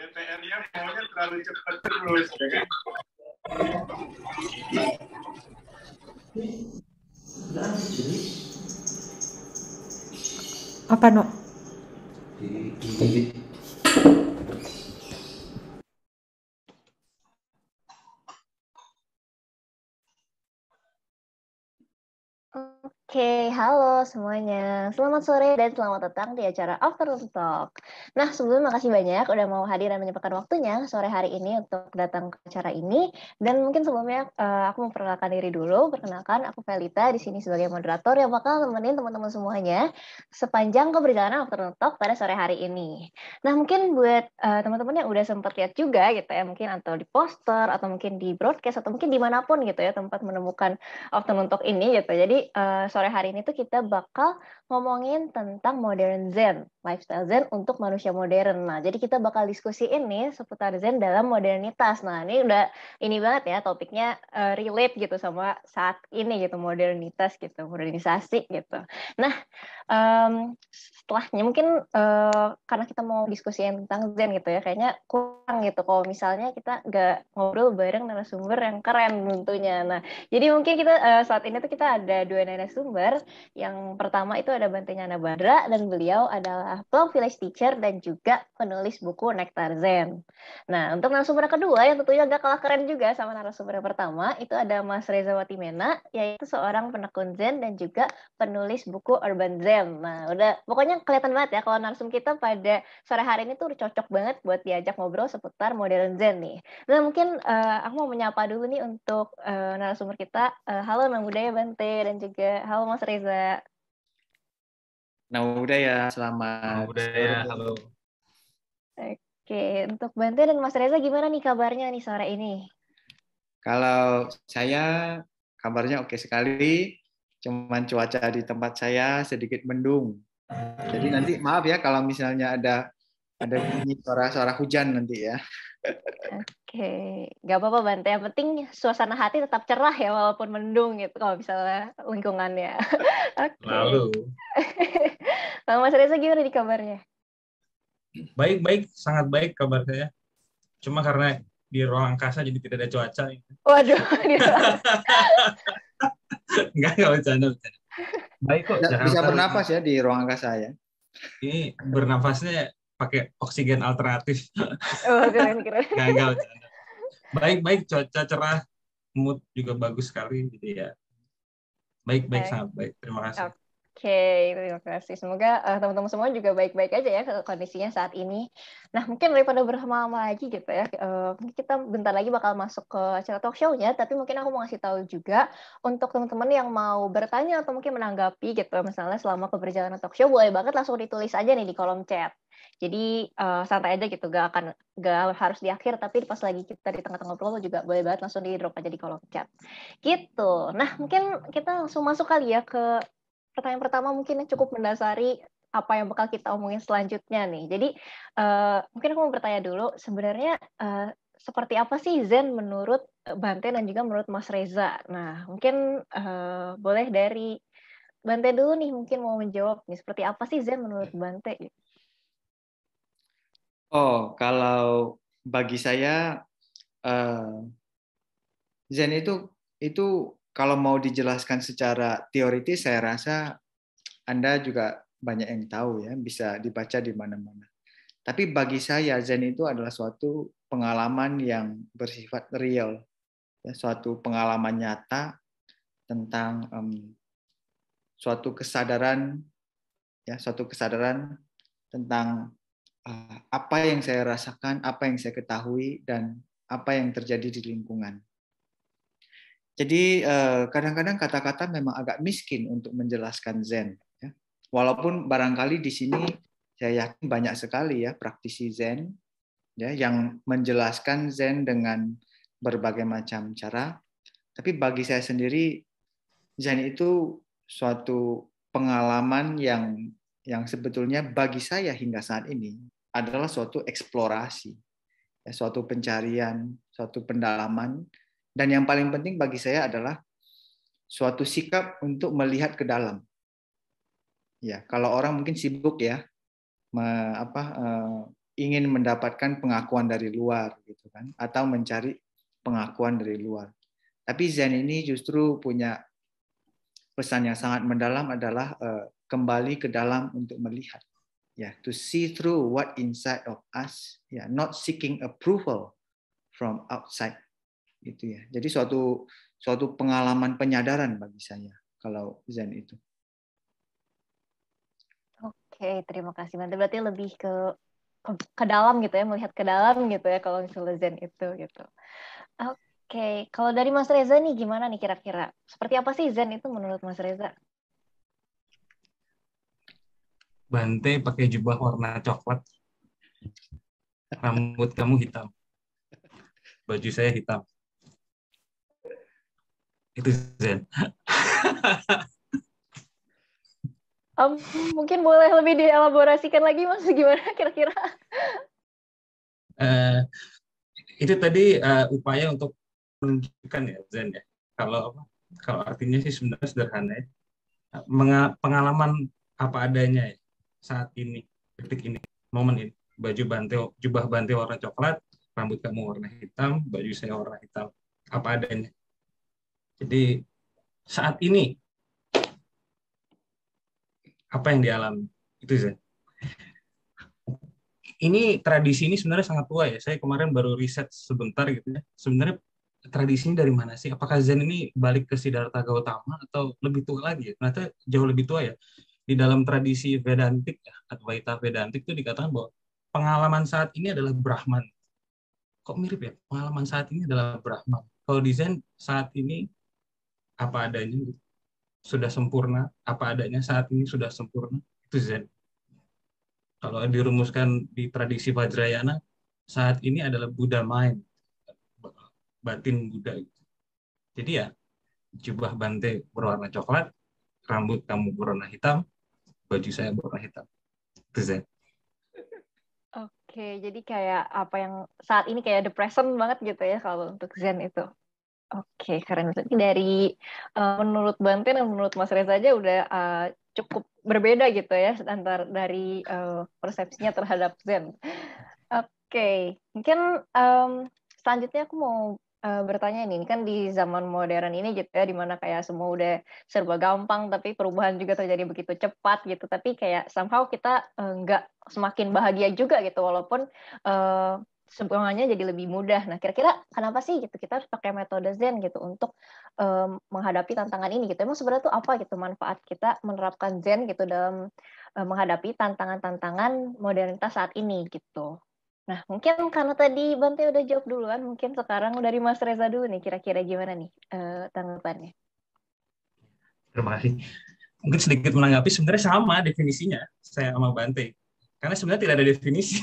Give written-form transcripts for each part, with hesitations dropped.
DPR-nya maunya terlalu cepat terus, ya kan? Apa no? Oke, halo semuanya. Selamat sore dan selamat datang di acara Afternoon Talk. Nah, sebelumnya makasih banyak udah mau hadir dan menyempatkan waktunya sore hari ini untuk datang ke acara ini. Dan mungkin sebelumnya aku memperkenalkan diri dulu. Perkenalkan, aku Felita di sini sebagai moderator yang bakal nemenin teman-teman semuanya sepanjang keberjalanan Afternoon Talk pada sore hari ini. Nah, mungkin buat teman-teman yang udah sempat lihat juga gitu ya, mungkin atau di poster, atau mungkin di broadcast, atau mungkin dimanapun gitu ya tempat menemukan Afternoon Talk ini gitu. Jadi sore hari ini tuh kita bakal ngomongin tentang modern Zen, lifestyle Zen untuk manusia modern. Nah, jadi kita bakal diskusiin nih seputar Zen dalam modernitas. Nah, ini udah ini banget ya topiknya relate gitu sama saat ini gitu, modernitas gitu, modernisasi gitu. Nah, setelahnya mungkin karena kita mau diskusiin tentang Zen gitu ya, kayaknya kurang gitu kalau misalnya kita nggak ngobrol bareng narasumber yang keren tentunya. Nah, jadi mungkin kita saat ini tuh kita ada dua narasumber. Yang pertama itu ada Bante Nyana Badra dan beliau adalah Plum Village Teacher dan juga penulis buku Nektar Zen. Nah, untuk narasumber kedua yang tentunya agak kalah keren juga sama narasumber yang pertama, itu ada Mas Reza Watimena, yaitu seorang penekun Zen dan juga penulis buku Urban Zen. Nah, udah pokoknya kelihatan banget ya kalau narsum kita pada sore hari ini tuh udah cocok banget buat diajak ngobrol seputar modern Zen nih. Nah, mungkin aku mau menyapa dulu nih untuk narasumber kita. Halo Nama Budaya Bante dan juga halo Mas Reza. Nama Budaya, selamat Budaya, sore. halo. Oke, untuk Bante dan Mas Reza gimana nih kabarnya nih sore ini? Kalau saya kabarnya oke sekali, cuman cuaca di tempat saya sedikit mendung. Jadi nanti maaf ya kalau misalnya ada bunyi suara-suara hujan nanti ya. Oke, nggak apa-apa Bante. Yang penting suasana hati tetap cerah ya walaupun mendung gitu kalau misalnya lingkungannya. Oke. Lalu. Kalau Mas Reza gimana nih kabarnya? Baik-baik, sangat baik kabar saya. Cuma karena di ruang angkasa jadi tidak ada cuaca. Waduh. Enggak bercanda. Baik kok, Jakarta. Bisa bernapas ya di ruang angkasa ya. Ini bernafasnya pakai oksigen alternatif. Oh, keren. Enggak bercanda. Baik-baik, cuaca cerah, mood juga bagus sekali. Jadi ya, baik-baik, sangat baik. Terima kasih. Oke, terima kasih. Semoga teman-teman semua juga baik-baik aja ya kondisinya saat ini. Nah, mungkin daripada berlama-lama lagi gitu ya, mungkin kita bentar lagi bakal masuk ke acara talk show-nya, tapi mungkin aku mau ngasih tahu juga untuk teman-teman yang mau bertanya atau mungkin menanggapi gitu, misalnya selama keberjalanan talk show, boleh banget langsung ditulis aja nih di kolom chat. Jadi santai aja gitu, gak harus di akhir, tapi pas lagi kita di tengah-tengah ngobrol juga boleh banget langsung di drop aja di kolom chat. Gitu. Nah, mungkin kita langsung masuk kali ya ke pertanyaan pertama mungkin yang cukup mendasari apa yang bakal kita omongin selanjutnya nih. Jadi mungkin aku mau bertanya dulu, sebenarnya seperti apa sih Zen menurut Bante dan juga menurut Mas Reza? Nah, mungkin boleh dari Bante dulu nih, mungkin mau menjawab nih, seperti apa sih Zen menurut Bante? Oh, kalau bagi saya Zen itu kalau mau dijelaskan secara teoritis saya rasa Anda juga banyak yang tahu ya, bisa dibaca di mana-mana. Tapi bagi saya Zen itu adalah suatu pengalaman yang bersifat real, ya, suatu pengalaman nyata tentang suatu kesadaran, ya, suatu kesadaran tentang apa yang saya rasakan, apa yang saya ketahui, dan apa yang terjadi di lingkungan. Jadi kadang-kadang kata-kata memang agak miskin untuk menjelaskan Zen. Ya. Walaupun barangkali di sini saya yakin banyak sekali ya praktisi Zen ya yang menjelaskan Zen dengan berbagai macam cara. Tapi bagi saya sendiri Zen itu suatu pengalaman yang sebetulnya bagi saya hingga saat ini adalah suatu eksplorasi, ya, suatu pencarian, suatu pendalaman, dan yang paling penting bagi saya adalah suatu sikap untuk melihat ke dalam. Ya, kalau orang mungkin sibuk ya ingin mendapatkan pengakuan dari luar gitu kan, atau mencari pengakuan dari luar. Tapi Zen ini justru punya pesan yang sangat mendalam, adalah kembali ke dalam untuk melihat, ya, to see through what inside of us, ya, not seeking approval from outside, gitu ya. Jadi suatu pengalaman penyadaran bagi saya kalau Zen itu. Oke, terima kasih. Nanti berarti lebih ke dalam gitu ya, melihat ke dalam gitu ya kalau misalnya Zen itu gitu. Oke, kalau dari Mas Reza nih gimana nih kira-kira? Seperti apa sih Zen itu menurut Mas Reza? Bante pakai jubah warna coklat, rambut kamu hitam, baju saya hitam. Itu Zen. Mungkin boleh lebih dielaborasikan lagi Mas, gimana kira-kira? Itu tadi upaya untuk menunjukkan ya Zen ya. Kalau artinya sih sebenarnya sederhana ya. Pengalaman apa adanya ya, saat ini, detik ini, momen ini. Jubah Bante warna coklat, rambut kamu warna hitam, baju saya warna hitam. Apa adanya. Jadi saat ini apa yang dialami itu Zen. Ini tradisi ini sebenarnya sangat tua ya. Saya kemarin baru riset sebentar gitu ya. Sebenarnya tradisinya dari mana sih? Apakah Zen ini balik ke Siddhartha Gautama atau lebih tua lagi ya? Ternyata jauh lebih tua ya. Di dalam tradisi Vedantik, ya, Advaita Vedantik itu dikatakan bahwa pengalaman saat ini adalah Brahman. Kok mirip ya? Pengalaman saat ini adalah Brahman. Kalau di Zen saat ini apa adanya sudah sempurna, apa adanya saat ini sudah sempurna. Itu Zen. Kalau dirumuskan di tradisi Vajrayana, saat ini adalah Buddha mind, batin Buddha. Jadi ya, jubah Bante berwarna coklat, rambut kamu berwarna hitam, baju saya berwarna hitam. Itu Zen. Oke, jadi kayak apa yang saat ini kayak the present banget gitu ya kalau untuk Zen itu. Oke, keren. Berarti dari menurut Bante dan menurut Mas Reza aja udah cukup berbeda gitu ya dari persepsinya terhadap Zen. Oke, mungkin selanjutnya aku mau bertanya ini kan di zaman modern ini gitu ya, dimana kayak semua udah serba gampang, tapi perubahan juga terjadi begitu cepat gitu. Tapi kayak somehow kita nggak semakin bahagia juga gitu, walaupun semuanya jadi lebih mudah. Nah, kira-kira kenapa sih gitu kita harus pakai metode Zen gitu untuk menghadapi tantangan ini gitu? Emang sebenarnya tuh apa gitu manfaat kita menerapkan Zen gitu dalam menghadapi tantangan-tantangan modernitas saat ini gitu? Nah, mungkin karena tadi Bante udah jawab duluan, mungkin sekarang dari Mas Reza dulu nih, kira-kira gimana nih tanggapannya? Terima kasih. Mungkin sedikit menanggapi, sebenarnya sama definisinya saya sama Bante. Karena sebenarnya tidak ada definisi.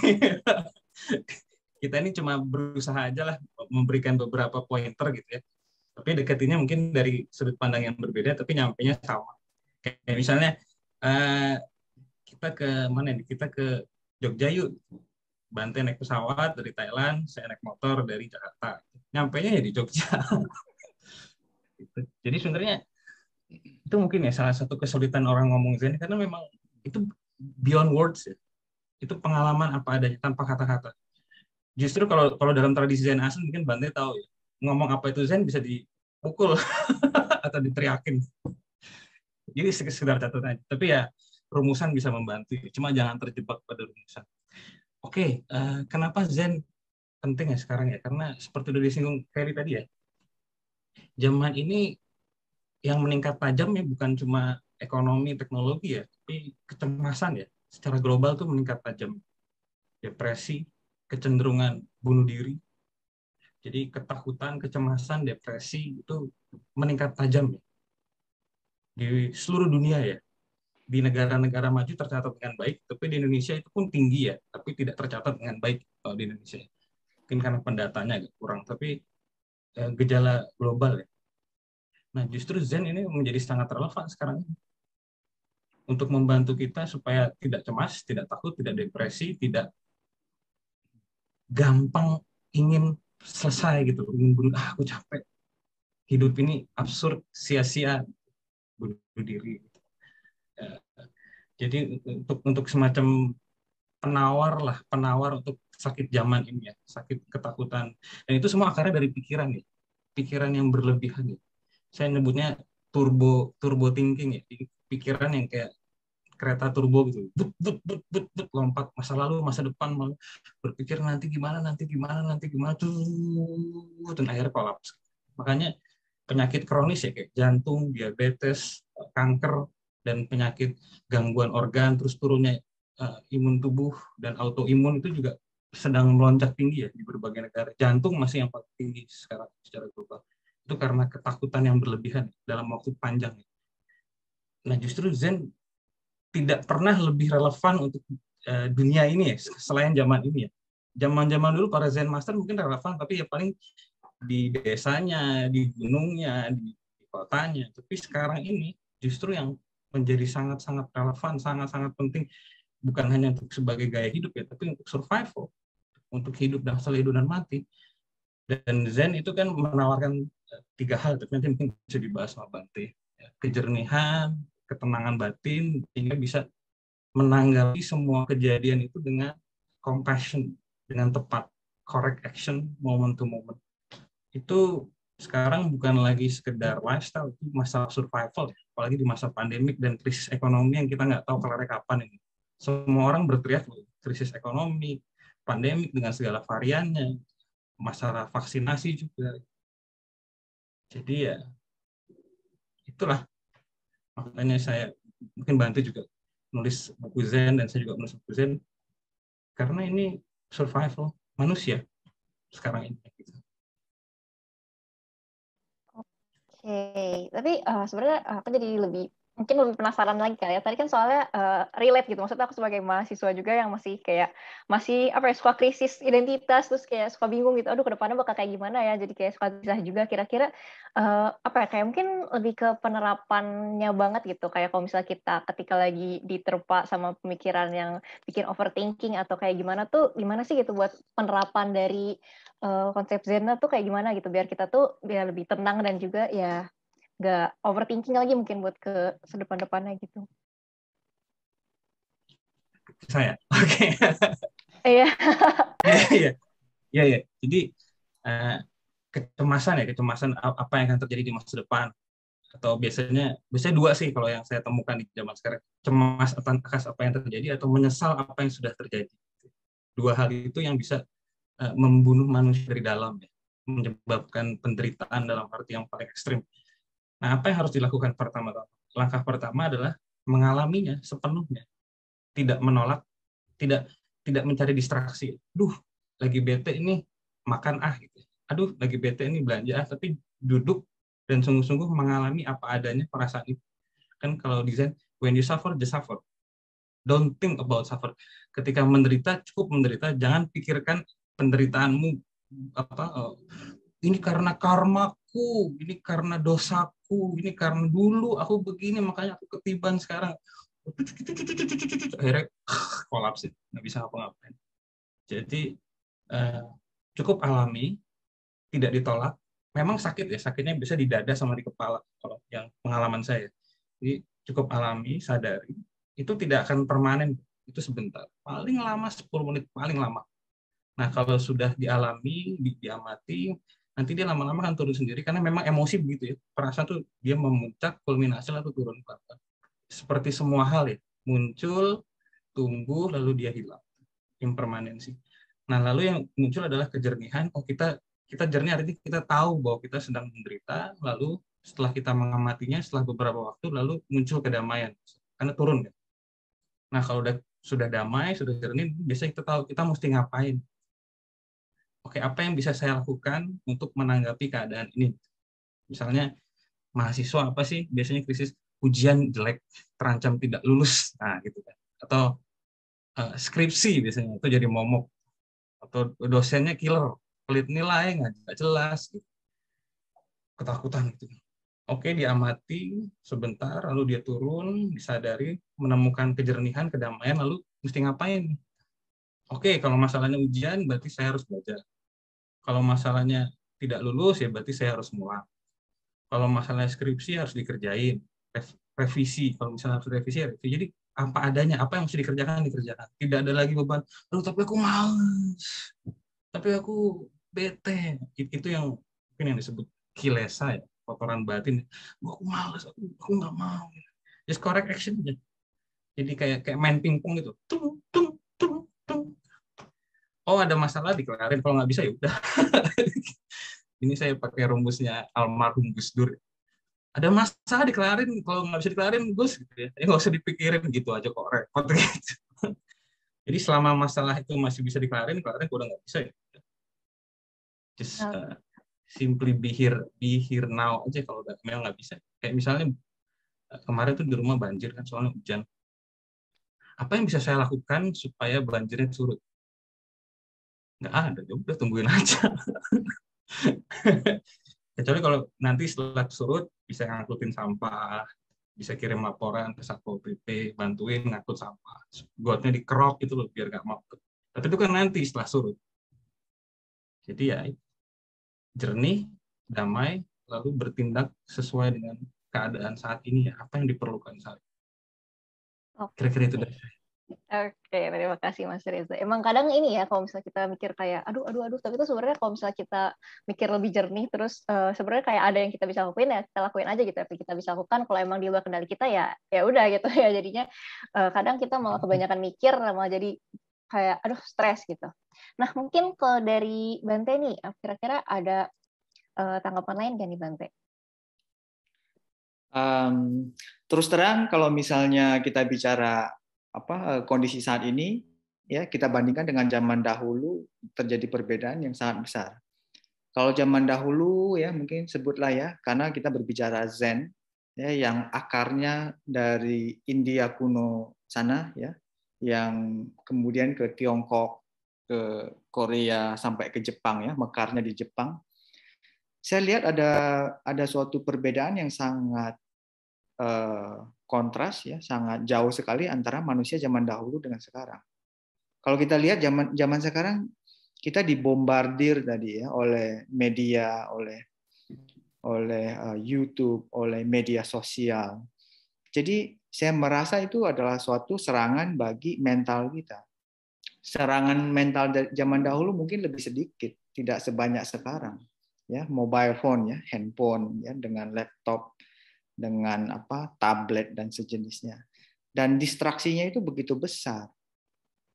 Kita ini cuma berusaha aja lah memberikan beberapa pointer gitu ya. Tapi deketinnya mungkin dari sudut pandang yang berbeda, tapi nyampainya sama. Kayak misalnya kita ke mana nih? Kita ke Jogja yuk. Bante naik pesawat dari Thailand, saya naik motor dari Jakarta. Nyampainya ya di Jogja. Jadi sebenarnya itu mungkin ya salah satu kesulitan orang ngomong Zen karena memang itu beyond words ya. Itu pengalaman apa adanya tanpa kata-kata. Justru kalau kalau dalam tradisi Zen asli mungkin Bante tahu ya. Ngomong apa itu Zen bisa dipukul atau diteriakin. Jadi sekedar catatan aja. Tapi ya rumusan bisa membantu. Cuma jangan terjebak pada rumusan. Oke, kenapa Zen penting ya sekarang ya? Karena seperti udah disinggung Ferry tadi ya, zaman ini yang meningkat tajam ya bukan cuma ekonomi, teknologi ya, tapi kecemasan ya. Secara global tuh meningkat tajam. Depresi, kecenderungan bunuh diri. Jadi ketakutan, kecemasan, depresi itu meningkat tajam ya. Di seluruh dunia ya. Di negara-negara maju tercatat dengan baik, tapi di Indonesia itu pun tinggi ya, tapi tidak tercatat dengan baik kalau di Indonesia. Mungkin karena pendatanya agak kurang, tapi gejala global ya. Nah, justru Zen ini menjadi sangat relevan sekarang ini untuk membantu kita supaya tidak cemas, tidak takut, tidak depresi, tidak gampang ingin selesai gitu, ingin bunuh, aku capek, hidup ini absurd, sia-sia, bunuh diri. Jadi untuk semacam penawar untuk sakit zaman ini ya, sakit ketakutan. Dan itu semua akarnya dari pikiran ya, pikiran yang berlebihan ya. Saya nyebutnya turbo thinking ya, pikiran yang kayak kereta turbo gitu, lompat masa lalu, masa depan, berpikir nanti gimana, dan akhirnya kolaps. Makanya penyakit kronis ya kayak jantung, diabetes, kanker, dan penyakit gangguan organ, terus turunnya imun tubuh dan autoimun itu juga sedang melonjak tinggi ya di berbagai negara. Jantung masih yang paling tinggi sekarang secara global. Itu karena ketakutan yang berlebihan dalam waktu panjang. Nah, justru Zen tidak pernah lebih relevan untuk dunia ini ya, selain zaman ini ya. Zaman-zaman dulu para Zen Master mungkin relevan, tapi ya paling di desanya, di gunungnya, di kotanya. Tapi sekarang ini justru yang menjadi sangat-sangat relevan, sangat-sangat penting, bukan hanya untuk sebagai gaya hidup ya, tapi untuk survival, untuk hidup dan setelah hidup dan mati. Dan Zen itu kan menawarkan 3 hal, tapi nanti mungkin bisa dibahas sama Bante. Kejernihan, ketenangan batin, sehingga bisa menanggapi semua kejadian itu dengan compassion, dengan tepat, correct action, moment to moment. Itu sekarang bukan lagi sekedar lifestyle, itu masalah survival, apalagi di masa pandemik dan krisis ekonomi yang kita nggak tahu kelar kapan ini. Semua orang berteriak krisis ekonomi, pandemik dengan segala variannya, masalah vaksinasi juga. Jadi ya itulah, makanya saya mungkin bantu juga nulis buku Zen, dan saya juga nulis buku Zen karena ini survival manusia sekarang ini. Oke, tapi sebenarnya aku jadi mungkin lebih penasaran lagi kali ya. Tadi kan soalnya relate gitu. Maksudnya aku sebagai mahasiswa juga yang masih apa ya, suka krisis identitas, terus kayak suka bingung gitu. Aduh, ke depannya bakal kayak gimana ya? Jadi kayak suka pisah juga. Kira-kira apa ya, kayak mungkin lebih ke penerapannya banget gitu. Kayak kalau misalnya kita ketika lagi diterpa sama pemikiran yang bikin overthinking atau kayak gimana sih gitu buat penerapan dari konsep Zen tuh kayak gimana gitu biar kita tuh biar lebih tenang dan juga ya nggak overthinking lagi mungkin buat ke depan-depannya gitu. Saya, oke. Iya. Iya. Jadi kecemasan apa yang akan terjadi di masa depan, atau biasanya 2 sih kalau yang saya temukan di zaman sekarang, cemas atas apa yang terjadi atau menyesal apa yang sudah terjadi. 2 hal itu yang bisa membunuh manusia dari dalam ya, menyebabkan penderitaan dalam arti yang paling ekstrim. Nah, apa yang harus dilakukan pertama-tama? Langkah pertama adalah mengalaminya sepenuhnya, tidak menolak, tidak mencari distraksi. Duh, lagi bete ini makan gitu. Aduh, lagi bete ini belanja tapi duduk dan sungguh-sungguh mengalami apa adanya perasaan itu. Kan kalau desain, when you suffer, just suffer. Don't think about suffer. Ketika menderita, cukup menderita, jangan pikirkan penderitaanmu ini karena karmaku, ini karena dosaku, ini karena dulu aku begini makanya aku ketiban sekarang. Akhirnya kolaps, nggak bisa ngapa-ngapain. Jadi cukup alami, tidak ditolak. Memang sakit ya, sakitnya bisa di dada sama di kepala kalau yang pengalaman saya. Jadi cukup alami, sadari, itu tidak akan permanen, itu sebentar. Paling lama 10 menit, paling lama. Nah, kalau sudah dialami, diamati, nanti dia lama-lama kan turun sendiri, karena memang emosi begitu ya. Perasaan tuh dia memuncak, kulminasi, lalu turun. Seperti semua hal ya, muncul, tumbuh, lalu dia hilang. Impermanensi. Nah, lalu yang muncul adalah kejernihan. Oh, kita jernih, artinya kita tahu bahwa kita sedang menderita, lalu setelah kita mengamatinya, setelah beberapa waktu, lalu muncul kedamaian. Karena turun kan. Nah, kalau sudah damai, sudah jernih, biasanya kita tahu kita mesti ngapain. Oke, apa yang bisa saya lakukan untuk menanggapi keadaan ini? Misalnya, mahasiswa apa sih biasanya krisis? Ujian jelek, terancam tidak lulus, nah gitu kan. Atau skripsi biasanya itu jadi momok, atau dosennya killer, pelit nilai, nggak jelas, gitu. Ketakutan gitu. Oke, diamati sebentar, lalu dia turun, disadari, menemukan kejernihan, kedamaian, lalu mesti ngapain? Oke, kalau masalahnya ujian, berarti saya harus belajar. Kalau masalahnya tidak lulus, ya berarti saya harus ngulang. Kalau masalah skripsi harus dikerjain, revisi. Kalau misalnya harus revisi, revisi. Jadi apa adanya, apa yang mesti dikerjakan dikerjakan. Tidak ada lagi beban, aduh tapi aku males, tapi aku bete. Itu yang mungkin yang disebut kilesa ya, kotoran batin. Aku males, aku nggak mau. Just correct action aja. Jadi kayak main pingpong gitu. Tung, tung, tung, tung. Oh ada masalah dikelarin, kalau nggak bisa ya udah. Ini saya pakai rumusnya almarhum Gus Dur. Ada masalah dikelarin, kalau nggak bisa dikelarin Gus gitu ya. Nggak usah dipikirin gitu aja kok repot gitu. Jadi selama masalah itu masih bisa dikelarin, kalau udah nggak bisa ya. Just simply be here now aja kalau memang nggak bisa. Kayak misalnya kemarin tuh di rumah banjir kan soalnya hujan. Apa yang bisa saya lakukan supaya banjirnya surut? Nggak ada, ya udah tungguin aja. Kecuali kalau nanti setelah surut bisa ngangkutin sampah, bisa kirim laporan ke Satpol PP, bantuin ngangkut sampah. Gotnya dikerok itu loh biar nggak mau. Tapi itu kan nanti setelah surut. Jadi ya jernih, damai, lalu bertindak sesuai dengan keadaan saat ini ya, apa yang diperlukan saat ini. Kira-kira itu dari saya. Oke, terima kasih Mas Reza. Emang kadang ini ya, kalau misalnya kita mikir kayak, aduh, tapi itu sebenarnya kalau misalnya kita mikir lebih jernih, terus sebenarnya kayak ada yang kita bisa lakuin ya, kita lakuin aja gitu. Tapi kita bisa lakukan, kalau emang di luar kendali kita ya udah gitu ya. Jadinya kadang kita malah kebanyakan mikir, malah jadi kayak, aduh, stres gitu. Nah, mungkin kalau dari Bante nih, kira-kira ada tanggapan lain kan nih Bante? Terus terang kalau misalnya kita bicara kondisi saat ini, ya kita bandingkan dengan zaman dahulu, terjadi perbedaan yang sangat besar. Kalau zaman dahulu ya mungkin sebutlah ya, karena kita berbicara Zen ya, yang akarnya dari India kuno sana ya, yang kemudian ke Tiongkok, ke Korea sampai ke Jepang ya, mekarnya di Jepang. Saya lihat ada suatu perbedaan yang sangat kontras ya, sangat jauh sekali antara manusia zaman dahulu dengan sekarang. Kalau kita lihat zaman sekarang, kita dibombardir tadi ya oleh media, oleh YouTube, oleh media sosial. Jadi saya merasa itu adalah suatu serangan bagi mental kita. Serangan mental zaman dahulu mungkin lebih sedikit, tidak sebanyak sekarang. Ya, mobile phone ya, handphone ya, dengan laptop, dengan tablet dan sejenisnya, dan distraksinya itu begitu besar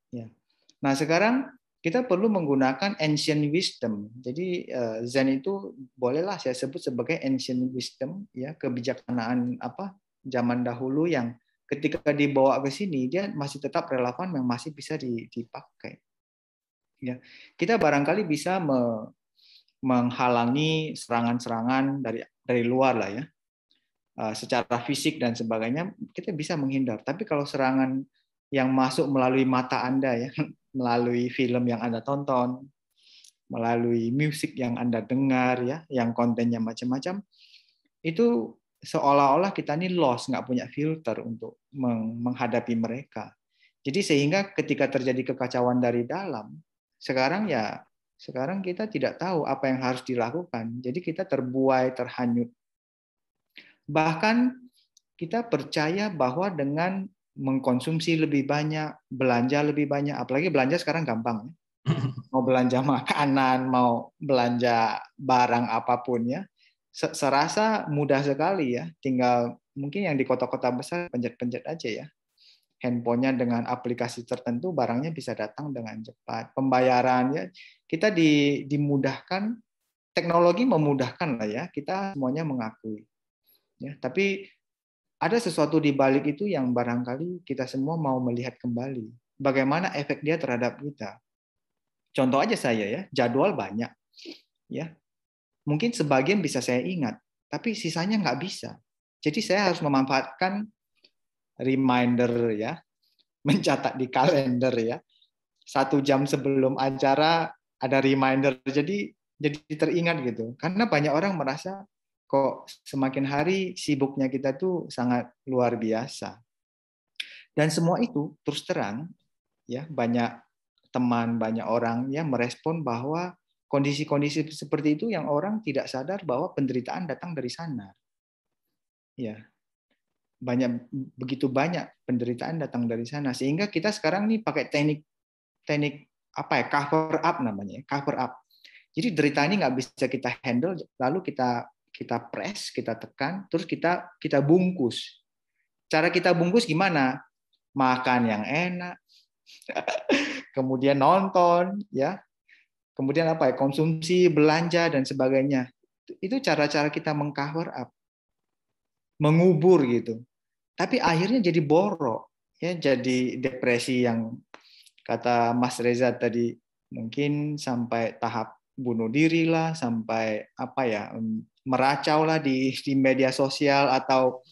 ya. Nah sekarang kita perlu menggunakan ancient wisdom. Jadi Zen itu bolehlah saya sebut sebagai ancient wisdom ya, kebijaksanaan zaman dahulu yang ketika dibawa ke sini dia masih tetap relevan, yang masih bisa dipakai ya. Kita barangkali bisa menghalangi serangan-serangan dari luar lah ya, secara fisik dan sebagainya kita bisa menghindar. Tapi kalau serangan yang masuk melalui mata Anda ya, melalui film yang Anda tonton, melalui musik yang Anda dengar ya, yang kontennya macam-macam, itu seolah-olah kita ini lost, nggak punya filter untuk menghadapi mereka. Jadi sehingga ketika terjadi kekacauan dari dalam, sekarang kita tidak tahu apa yang harus dilakukan. Jadi kita terbuai, terhanyut. Bahkan kita percaya bahwa dengan mengkonsumsi lebih banyak, belanja lebih banyak, apalagi belanja sekarang gampang. Mau belanja makanan, mau belanja barang apapun ya, serasa mudah sekali ya. Tinggal mungkin yang di kota-kota besar pencet-pencet aja ya. Handphonenya dengan aplikasi tertentu, barangnya bisa datang dengan cepat. Pembayaran ya, kita dimudahkan, teknologi memudahkan lah ya, kita semuanya mengakui. Ya, tapi ada sesuatu di balik itu yang barangkali kita semua mau melihat kembali. Bagaimana efek dia terhadap kita. Contoh aja saya ya, jadwal banyak. Ya, mungkin sebagian bisa saya ingat, tapi sisanya nggak bisa. Jadi saya harus memanfaatkan reminder ya, mencatat di kalender ya. 1 jam sebelum acara ada reminder, jadi teringat gitu. Karena banyak orang merasa kok semakin hari sibuknya kita tuh sangat luar biasa. Dan semua itu terus terang ya, banyak teman, banyak orang yang merespon bahwa kondisi-kondisi seperti itu yang orang tidak sadar bahwa penderitaan datang dari sana. Ya. begitu banyak penderitaan datang dari sana, sehingga kita sekarang nih pakai teknik apa ya, cover up namanya, cover up. Jadi derita ini nggak bisa kita handle, lalu kita press, kita tekan, terus kita bungkus. Cara kita bungkus gimana? Makan yang enak, kemudian nonton, ya, kemudian apa ya, konsumsi, belanja dan sebagainya. Itu cara-cara kita mengcover up, mengubur gitu. Tapi akhirnya jadi borok, ya, jadi depresi yang kata Mas Reza tadi, mungkin sampai tahap bunuh diri lah, sampai apa ya, meracau lah di media sosial, atau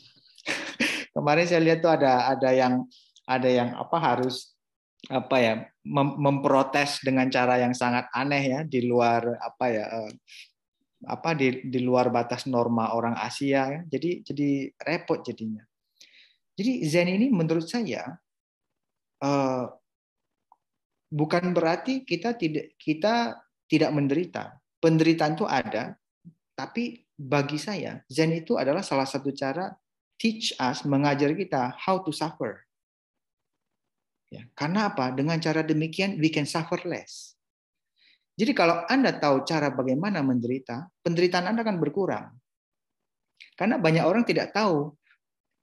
kemarin saya lihat tuh ada yang apa, harus apa ya, memprotes dengan cara yang sangat aneh ya, di luar apa ya, apa di luar batas norma orang Asia ya. Jadi repot jadinya. Jadi Zen ini menurut saya bukan berarti kita tidak menderita. Penderitaan itu ada, tapi bagi saya Zen itu adalah salah satu cara teach us, mengajar kita how to suffer. Ya, karena apa? Dengan cara demikian we can suffer less. Jadi kalau Anda tahu cara bagaimana menderita, penderitaan Anda akan berkurang. Karena banyak orang tidak tahu,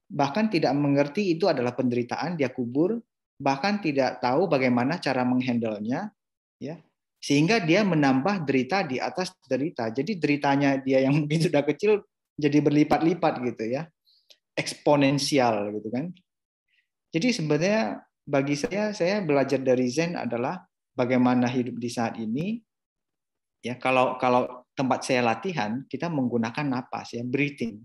bahkan tidak mengerti itu adalah penderitaan, dia kubur, bahkan tidak tahu bagaimana cara menghandle-nya, ya, sehingga dia menambah derita di atas derita. Jadi deritanya dia yang mungkin sudah kecil jadi berlipat-lipat gitu ya, eksponensial gitu kan. Jadi sebenarnya bagi saya belajar dari Zen adalah bagaimana hidup di saat ini. Ya, kalau tempat saya latihan, kita menggunakan napas ya, breathing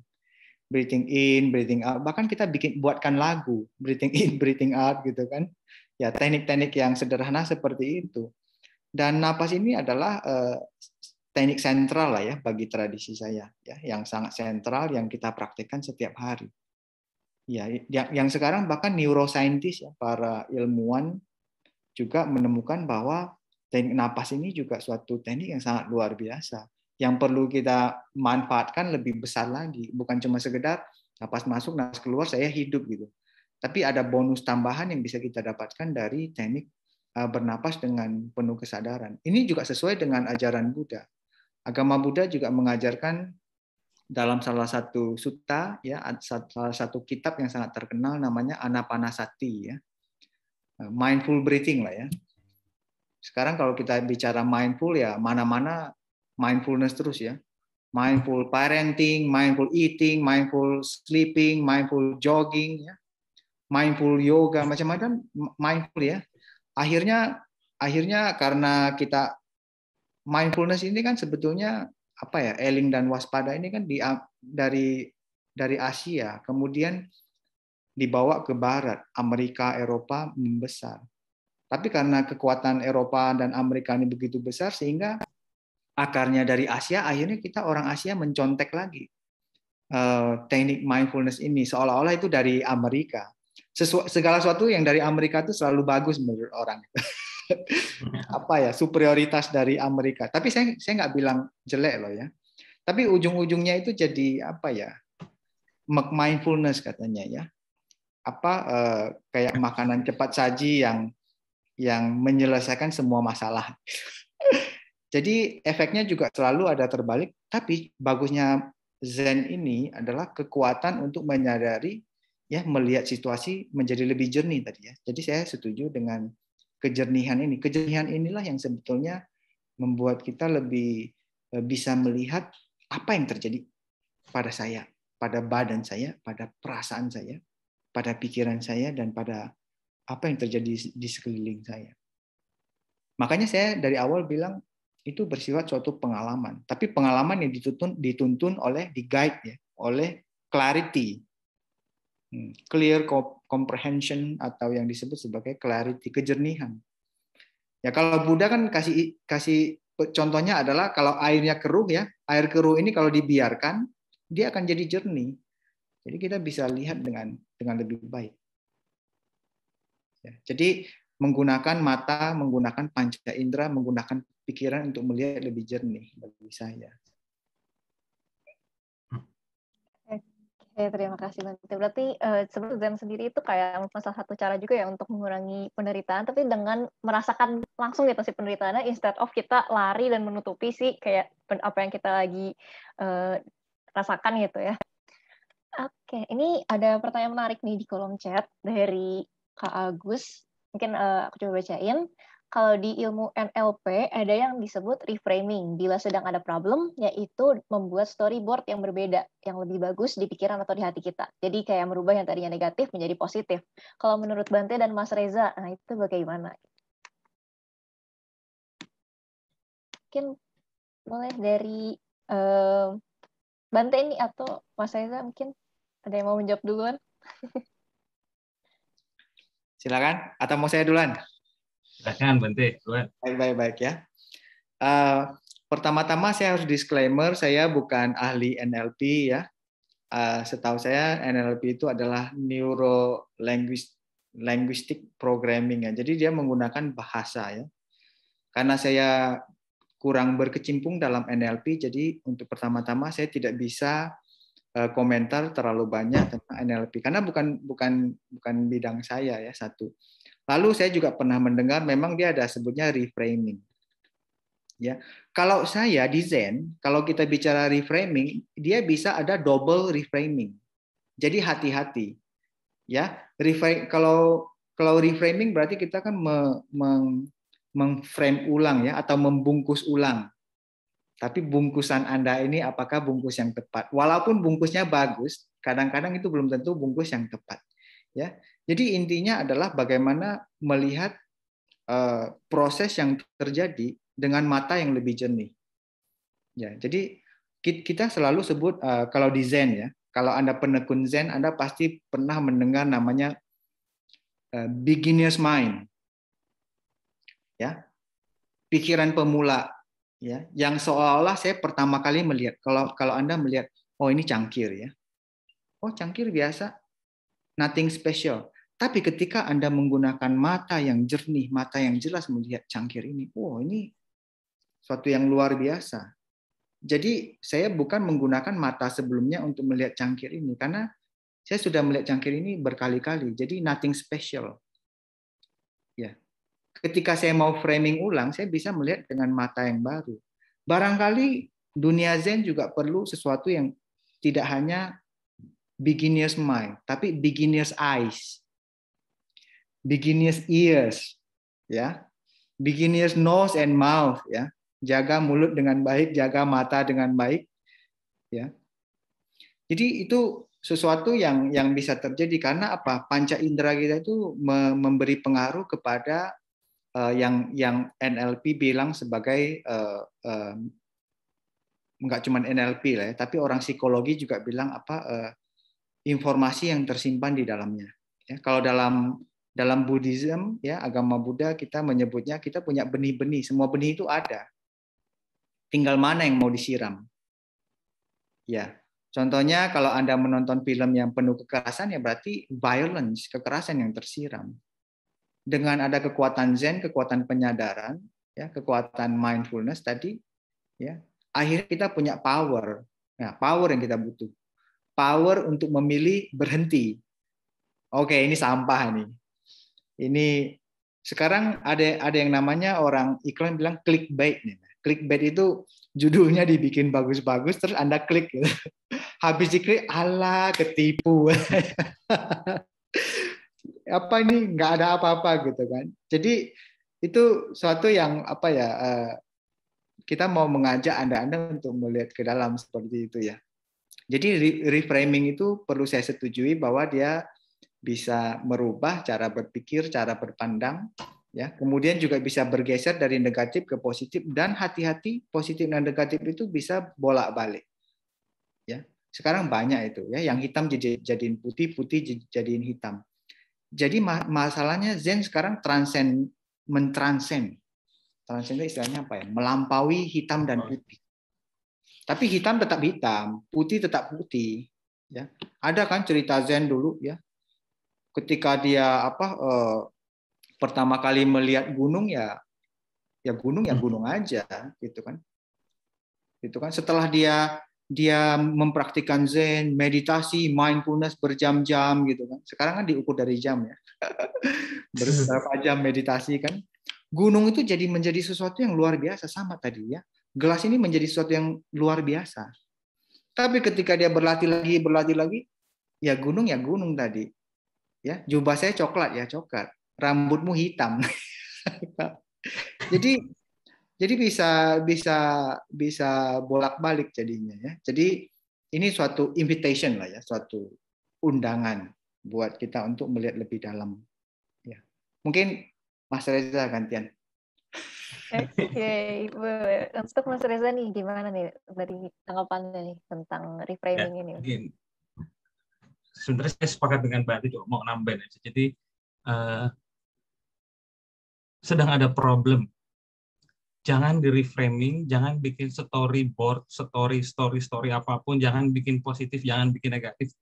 in, breathing out. Bahkan kita buatkan lagu, breathing in, breathing out gitu kan. Ya, teknik-teknik yang sederhana seperti itu. Dan napas ini adalah teknik sentral lah ya bagi tradisi saya, ya, yang sangat sentral yang kita praktekkan setiap hari. Ya, yang sekarang bahkan neuroscientist ya, para ilmuwan juga menemukan bahwa teknik napas ini juga suatu teknik yang sangat luar biasa, yang perlu kita manfaatkan lebih besar lagi. Bukan cuma sekedar napas masuk, napas keluar, saya hidup gitu. Tapi ada bonus tambahan yang bisa kita dapatkan dari teknik bernapas dengan penuh kesadaran. Ini juga sesuai dengan ajaran Buddha. Agama Buddha juga mengajarkan dalam salah satu sutta ya, salah satu kitab yang sangat terkenal namanya Anapanasati ya. Mindful breathing lah ya. Sekarang kalau kita bicara mindful ya, mana-mana mindfulness terus ya. Mindful parenting, mindful eating, mindful sleeping, mindful jogging ya. Mindful yoga, macam-macam mindful ya. Akhirnya karena kita mindfulness ini kan sebetulnya apa ya, eling dan waspada ini kan dari Asia, kemudian dibawa ke Barat, Amerika, Eropa membesar. Tapi karena kekuatan Eropa dan Amerika ini begitu besar, sehingga akarnya dari Asia, akhirnya kita orang Asia mencontek lagi teknik mindfulness ini, seolah-olah itu dari Amerika. Segala sesuatu yang dari Amerika itu selalu bagus menurut orang. Apa ya, superioritas dari Amerika. Tapi saya nggak bilang jelek loh ya. Tapi ujung-ujungnya itu jadi apa ya, mindfulness katanya ya. Apa kayak makanan cepat saji yang menyelesaikan semua masalah. Jadi efeknya juga selalu ada terbalik. Tapi bagusnya Zen ini adalah kekuatan untuk menyadari ya, melihat situasi menjadi lebih jernih tadi ya. Jadi saya setuju dengan kejernihan ini. Kejernihan inilah yang sebetulnya membuat kita lebih bisa melihat apa yang terjadi pada saya, pada badan saya, pada perasaan saya, pada pikiran saya, dan pada apa yang terjadi di sekeliling saya. Makanya saya dari awal bilang itu bersifat suatu pengalaman. Tapi pengalaman yang dituntun oleh, di-guide ya, oleh clarity. Clear comprehension atau yang disebut sebagai clarity, kejernihan. Ya kalau Buddha kan kasih contohnya adalah kalau airnya keruh ya, air keruh ini kalau dibiarkan dia akan jadi jernih. Jadi kita bisa lihat dengan lebih baik. Ya, jadi menggunakan mata, menggunakan panca indera, menggunakan pikiran untuk melihat lebih jernih bagi saya. Oke, terima kasih Bante. Berarti sebenarnya Zen sendiri itu kayak salah satu cara juga ya untuk mengurangi penderitaan, tapi dengan merasakan langsung gitu si penderitaannya, instead of kita lari dan menutupi sih kayak apa yang kita lagi rasakan gitu ya. Oke, ini ada pertanyaan menarik nih di kolom chat dari Kak Agus. Mungkin aku coba bacain. Kalau di ilmu NLP ada yang disebut reframing bila sedang ada problem, yaitu membuat storyboard yang berbeda, yang lebih bagus di pikiran atau di hati kita. Jadi kayak merubah yang tadinya negatif menjadi positif. Kalau menurut Bante dan Mas Reza, nah itu bagaimana? Mungkin boleh dari Bante ini atau Mas Reza mungkin ada yang mau menjawab duluan? Silakan, atau mau saya duluan? Silakan Bante, duluan. Baik ya. Pertama-tama saya harus disclaimer, saya bukan ahli NLP ya. Setahu saya NLP itu adalah neuro linguistic programming ya. Jadi dia menggunakan bahasa ya. Karena saya kurang berkecimpung dalam NLP, jadi untuk pertama-tama saya tidak bisa komentar terlalu banyak tentang NLP karena bukan bidang saya ya, satu. Lalu saya juga pernah mendengar memang dia ada sebutnya reframing. Ya. Kalau saya di Zen, kalau kita bicara reframing, dia bisa ada double reframing. Jadi hati-hati. Ya, kalau reframing berarti kita kan mengframe ulang ya atau membungkus ulang. Tapi bungkusan Anda ini apakah bungkus yang tepat? Walaupun bungkusnya bagus, kadang-kadang itu belum tentu bungkus yang tepat. Ya, jadi intinya adalah bagaimana melihat proses yang terjadi dengan mata yang lebih jernih. Ya, jadi kita selalu sebut kalau di Zen ya, kalau Anda penekun Zen, Anda pasti pernah mendengar namanya beginner's mind. Ya, pikiran pemula. Ya, yang seolah-olah saya pertama kali melihat, kalau Anda melihat, oh ini cangkir ya, oh cangkir biasa, nothing special. Tapi ketika Anda menggunakan mata yang jernih, mata yang jelas melihat cangkir ini, oh ini suatu yang luar biasa. Jadi saya bukan menggunakan mata sebelumnya untuk melihat cangkir ini, karena saya sudah melihat cangkir ini berkali-kali, jadi nothing special. Ya. Ketika saya mau framing ulang, saya bisa melihat dengan mata yang baru. Barangkali dunia Zen juga perlu sesuatu yang tidak hanya beginner's mind, tapi beginner's eyes, beginner's ears, ya, beginner's nose and mouth, ya. Jaga mulut dengan baik, jaga mata dengan baik, ya. Jadi itu sesuatu yang bisa terjadi karena apa? Panca indera kita itu memberi pengaruh kepada yang NLP bilang sebagai nggak cuma NLP lah ya, tapi orang psikologi juga bilang apa informasi yang tersimpan di dalamnya. Ya, kalau dalam Buddhism ya, agama Buddha, kita menyebutnya kita punya benih-benih, semua benih itu ada. Tinggal mana yang mau disiram. Ya. Contohnya kalau Anda menonton film yang penuh kekerasan ya berarti violence, kekerasan yang tersiram. Dengan ada kekuatan Zen, kekuatan penyadaran, ya, kekuatan mindfulness tadi, ya, akhirnya kita punya power. Nah, power yang kita butuh. Power untuk memilih berhenti. Oke, ini sampah nih. Ini sekarang ada yang namanya orang iklan bilang clickbait nih. Clickbait itu judulnya dibikin bagus-bagus terus Anda klik gitu. Habis diklik, alah ketipu. Apa ini nggak ada apa-apa gitu kan. Jadi itu suatu yang apa ya, kita mau mengajak Anda untuk melihat ke dalam seperti itu ya. Jadi reframing itu perlu saya setujui bahwa dia bisa merubah cara berpikir, cara berpandang, ya. Kemudian juga bisa bergeser dari negatif ke positif dan hati-hati positif dan negatif itu bisa bolak-balik. Ya. Sekarang banyak itu ya, yang hitam jadiin putih, putih jadiin hitam. Jadi masalahnya Zen sekarang mentransen. Transen itu istilahnya apa ya? Melampaui hitam dan putih. Tapi hitam tetap hitam, putih tetap putih. Ya, ada kan cerita Zen dulu ya. Ketika dia pertama kali melihat gunung ya gunung aja gitu kan. Gitu kan. Setelah dia dia mempraktikkan zen, meditasi, mindfulness berjam-jam gitu kan. Sekarang kan diukur dari jam ya. Berapa jam meditasi kan. Gunung itu menjadi sesuatu yang luar biasa sama tadi ya. Gelas ini menjadi sesuatu yang luar biasa. Tapi ketika dia berlatih lagi, ya gunung tadi. Ya, jubah saya coklat ya, coklat. Rambutmu hitam. Jadi bisa bolak-balik jadinya ya. Jadi ini suatu invitation lah ya, suatu undangan buat kita untuk melihat lebih dalam. Ya. Mungkin Mas Reza gantian. Oke, boleh. Untuk Mas Reza nih, gimana nih dari tanggapannya nih tentang reframing ini? Sebenarnya saya sepakat dengan Mbak Ati, mau nambahin aja. Jadi sedang ada problem. Jangan di reframing, jangan bikin storyboard, story apapun, jangan bikin positif, jangan bikin negatif,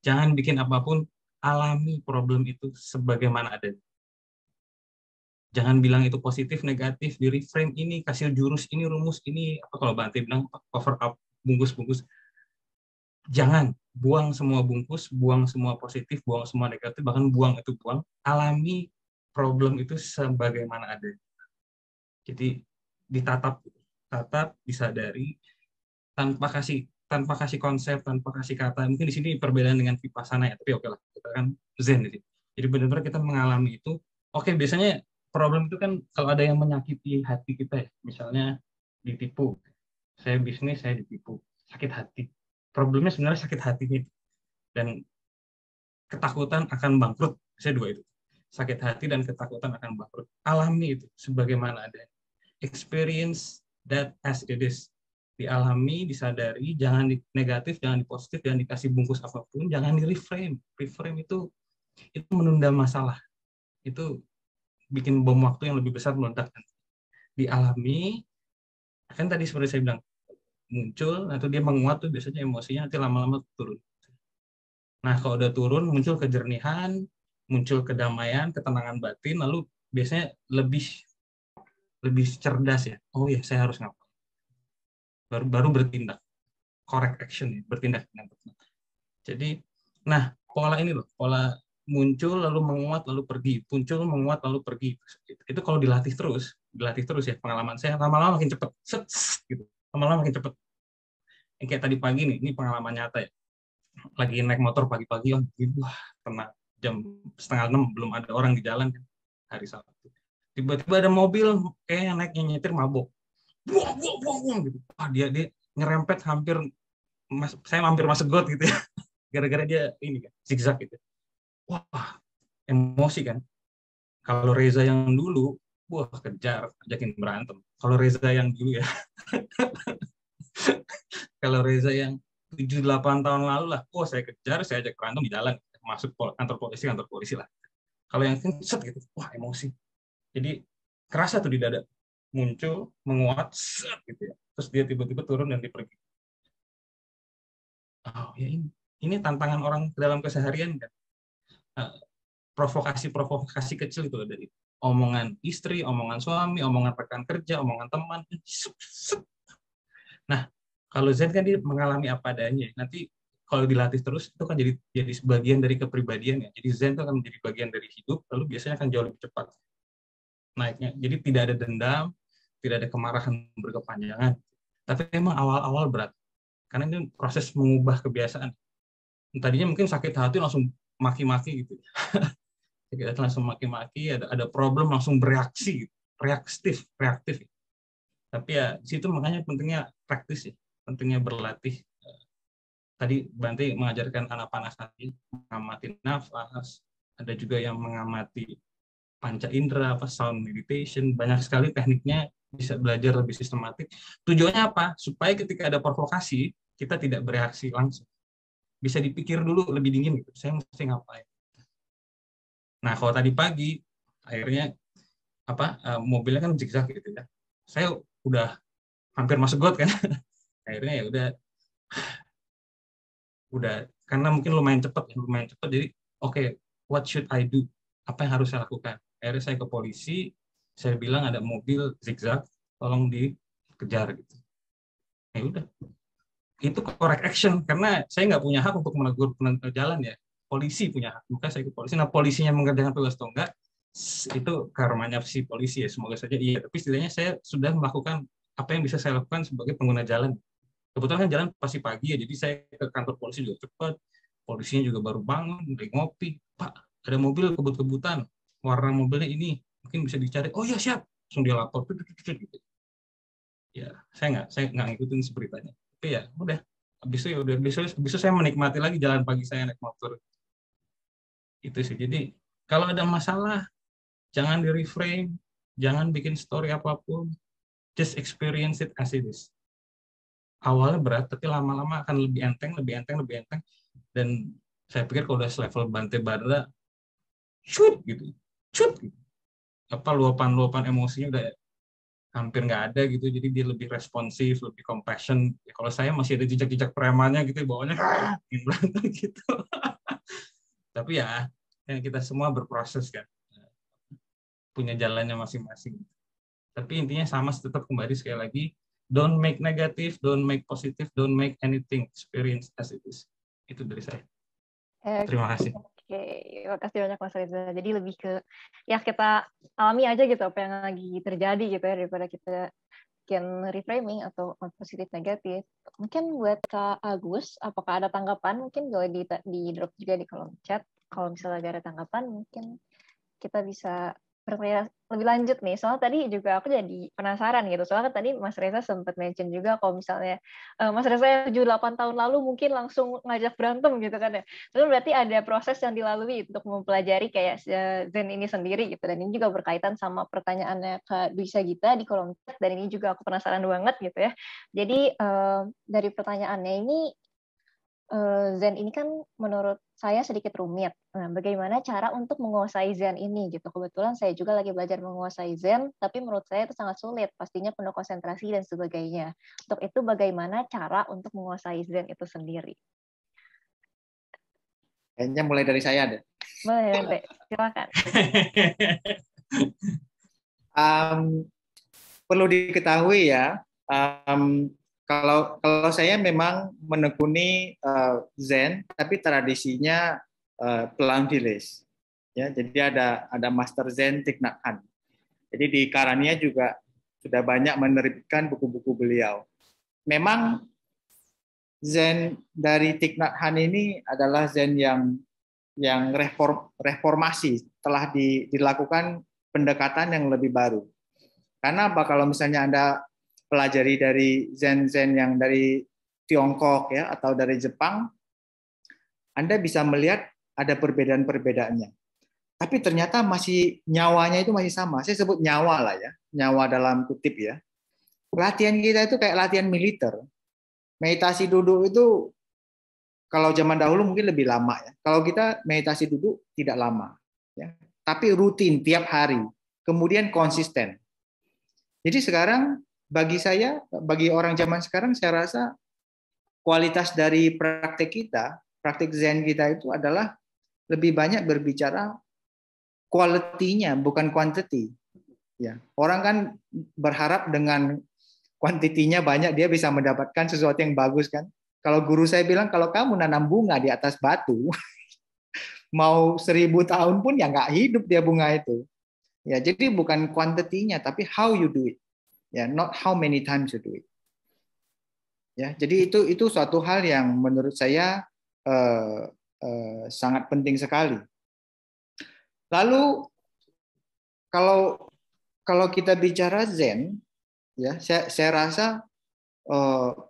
jangan bikin apapun, alami problem itu sebagaimana ada. Jangan bilang itu positif, negatif, di reframe ini, kasih jurus ini, rumus ini, apa kalau Bante bilang cover up, bungkus-bungkus. Jangan, buang semua bungkus, buang semua positif, buang semua negatif, bahkan buang, alami problem itu sebagaimana ada. Jadi ditatap, disadari, tanpa kasih konsep, tanpa kasih kata. Mungkin di sini perbedaan dengan vipassana ya, tapi oke lah, kita kan zen jadi. Jadi benar-benar kita mengalami itu. Oke, biasanya problem itu kan kalau ada yang menyakiti hati kita ya, misalnya ditipu. Saya bisnis, saya ditipu, sakit hati. Problemnya sebenarnya sakit hati nih. Dan ketakutan akan bangkrut. Saya dua itu. Sakit hati dan ketakutan akan bangkrut. Alami itu sebagaimana ada. Experience that as it is. Dialami, disadari, jangan negatif, jangan positif, jangan dikasih bungkus apapun, jangan di reframe. Reframe itu menunda masalah. Itu bikin bom waktu yang lebih besar meledak. Dialami, kan tadi seperti saya bilang, muncul atau dia menguat tuh biasanya emosinya nanti lama-lama turun. Nah, kalau udah turun, muncul kejernihan, muncul kedamaian, ketenangan batin, lalu biasanya lebih cerdas ya. Oh ya, saya harus ngapain? Baru bertindak. Correct action ya, bertindak dengan benar. Jadi, nah, pola ini loh, pola muncul lalu menguat lalu pergi, muncul menguat lalu pergi. Itu kalau dilatih terus ya, pengalaman saya lama-lama makin cepat. Gitu. Lama-lama makin cepat. Yang kayak tadi pagi nih, ini pengalaman nyata ya. Lagi naik motor pagi-pagi, wah, tenang, jam 5:30 belum ada orang di jalan kan, hari Sabtu. Tiba-tiba ada mobil kayak naiknya nyetir mabok. Buang gitu. Wah, dia nyerempet saya hampir masuk got gitu ya. Gara-gara dia ini kan, zigzag gitu. Wah, emosi kan. Kalau Reza yang dulu, wah kejar, ajakin berantem. Kalau Reza yang dulu ya. Kalau Reza yang 7-8 tahun lalu lah, saya kejar, saya ajak berantem di jalan, masuk kantor polisi lah. Kalau yang set gitu, wah emosi. Jadi kerasa tuh di dada, muncul, menguat, set gitu ya. Terus dia tiba-tiba turun dan dia pergi. Oh ya ini tantangan orang dalam keseharian kan. Provokasi kecil itu dari omongan istri, omongan suami, omongan rekan kerja, omongan teman. Nah, kalau Zen kan dia mengalami apa adanya. Nanti kalau dilatih terus itu kan jadi sebagian dari kepribadian ya. Jadi Zen itu akan menjadi bagian dari hidup, lalu biasanya akan jauh lebih cepat naiknya. Jadi tidak ada dendam, tidak ada kemarahan berkepanjangan. Tapi memang awal-awal berat. Karena ini proses mengubah kebiasaan. Tadinya mungkin sakit hati langsung maki-maki gitu. Sakit hati langsung maki-maki, ada problem langsung bereaksi, reaktif. Tapi ya di situ makanya pentingnya praktis ya. Pentingnya berlatih. Tadi Bante mengajarkan anapanasati, mengamati nafas, ada juga yang mengamati panca indera, sound meditation, banyak sekali tekniknya, bisa belajar lebih sistematik. Tujuannya apa? Supaya ketika ada provokasi, kita tidak bereaksi langsung. Bisa dipikir dulu lebih dingin gitu, saya mesti ngapain. Nah, kalau tadi pagi, akhirnya mobilnya kan zigzag gitu ya. Saya udah hampir masuk got kan. Akhirnya ya udah karena mungkin lumayan cepat jadi oke, what should I do, apa yang harus saya lakukan. Akhirnya saya ke polisi, saya bilang ada mobil zigzag, tolong dikejar gitu. Ya udah, itu correct action, karena saya nggak punya hak untuk menegur pengguna jalan ya. Polisi punya hak, maka saya ke polisi. Nah, polisinya mengerjakan tugas atau enggak, itu karmanya si polisi ya. Semoga saja iya. Tapi setidaknya saya sudah melakukan apa yang bisa saya lakukan sebagai pengguna jalan. Kebetulan kan jalan pasti pagi ya, jadi saya ke kantor polisi juga cepat. Polisinya juga baru bangun, lagi ngopi. Pak, ada mobil kebut-kebutan. Warna mobilnya ini, mungkin bisa dicari. Oh ya siap, langsung dia lapor. Gitu. Ya, saya nggak ngikutin beritanya. Tapi ya udah, habis itu ya udah, besok saya menikmati lagi jalan pagi saya naik motor. Itu sih. Jadi kalau ada masalah, jangan di reframe, jangan bikin story apapun, just experience it as it is. Awalnya berat, tapi lama-lama akan lebih enteng, dan saya pikir kalau udah level Bante Badra, shoot gitu, apa luapan emosinya udah hampir nggak ada gitu, jadi dia lebih responsif, lebih compassion. Ya, kalau saya masih ada jejak-jejak premannya gitu, bawahnya gitu. Tapi ya, kita semua berproses kan, punya jalannya masing-masing. Tapi intinya sama, tetap kembali sekali lagi, don't make negative, don't make positive, don't make anything, experience as it is. Itu dari saya. Terima kasih. Oke, terima kasih banyak Mas Reza. Jadi lebih ke ya kita alami aja gitu apa yang lagi terjadi gitu ya, daripada kita bikin reframing atau positif negatif. Mungkin buat Kak Agus, apakah ada tanggapan? Mungkin boleh di drop juga di kolom chat. Kalau misalnya ada tanggapan, mungkin kita bisa bertanya lebih lanjut nih. Soalnya tadi juga aku jadi penasaran gitu. Soalnya tadi Mas Reza sempat mention juga kalau misalnya Mas Reza 7-8 tahun lalu mungkin langsung ngajak berantem gitu kan ya. Itu berarti ada proses yang dilalui untuk mempelajari kayak Zen ini sendiri gitu. Dan ini juga berkaitan sama pertanyaannya Kak Duisa Gita di kolom chat. Dan ini juga aku penasaran banget gitu ya. Jadi dari pertanyaannya ini, Zen ini kan menurut saya sedikit rumit. Nah, bagaimana cara untuk menguasai Zen ini gitu? Kebetulan saya juga lagi belajar menguasai Zen, tapi menurut saya itu sangat sulit. Pastinya penuh konsentrasi dan sebagainya. Untuk itu bagaimana cara untuk menguasai Zen itu sendiri? Kayaknya mulai dari saya deh. Boleh, nanti. Silakan. Perlu diketahui ya, kalau saya memang menekuni Zen, tapi tradisinya Pelan Village. Ya, jadi ada Master Zen Thich Nhat Hanh. Jadi di Karania juga sudah banyak menerbitkan buku-buku beliau. Memang Zen dari Thich Nhat Hanh ini adalah Zen yang reformasi, telah dilakukan pendekatan yang lebih baru. Karena kalau misalnya Anda pelajari dari Zen yang dari Tiongkok ya atau dari Jepang, Anda bisa melihat ada perbedaan-perbedaannya. Tapi ternyata masih nyawanya itu masih sama. Saya sebut nyawa lah ya, nyawa dalam kutip ya. Latihan kita itu kayak latihan militer. Meditasi duduk itu kalau zaman dahulu mungkin lebih lama ya. Kalau kita meditasi duduk tidak lama ya. Tapi rutin tiap hari. Kemudian konsisten. Jadi sekarang bagi saya, bagi orang zaman sekarang, saya rasa kualitas dari praktek kita, praktek Zen kita itu adalah lebih banyak berbicara quality-nya, bukan quantity. Ya, orang kan berharap dengan kuantitinya banyak dia bisa mendapatkan sesuatu yang bagus kan. Kalau guru saya bilang kalau kamu nanam bunga di atas batu, mau 1000 tahun pun ya nggak hidup dia bunga itu. Ya, jadi bukan kuantitinya tapi how you do it. Ya, not how many times you do it. Ya, jadi itu suatu hal yang menurut saya sangat penting sekali. Lalu kalau kita bicara Zen, ya saya rasa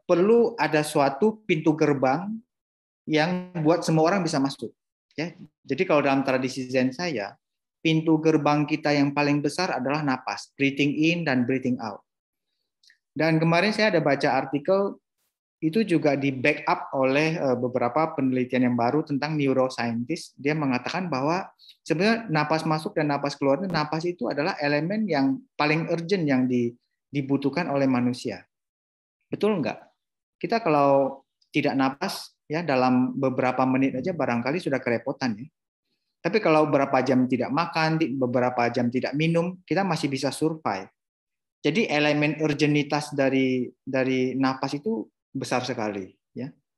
perlu ada suatu pintu gerbang yang buat semua orang bisa masuk. Ya, jadi kalau dalam tradisi Zen saya, pintu gerbang kita yang paling besar adalah napas, breathing in dan breathing out. Dan kemarin saya ada baca artikel itu juga di backup oleh beberapa penelitian yang baru tentang neuroscientist. Dia mengatakan bahwa sebenarnya napas masuk dan napas keluar, napas itu adalah elemen yang paling urgent yang dibutuhkan oleh manusia. Betul enggak? Kita kalau tidak napas ya dalam beberapa menit aja barangkali sudah kerepotan ya. Tapi kalau beberapa jam tidak makan, beberapa jam tidak minum, kita masih bisa survive. Jadi elemen urgenitas dari napas itu besar sekali.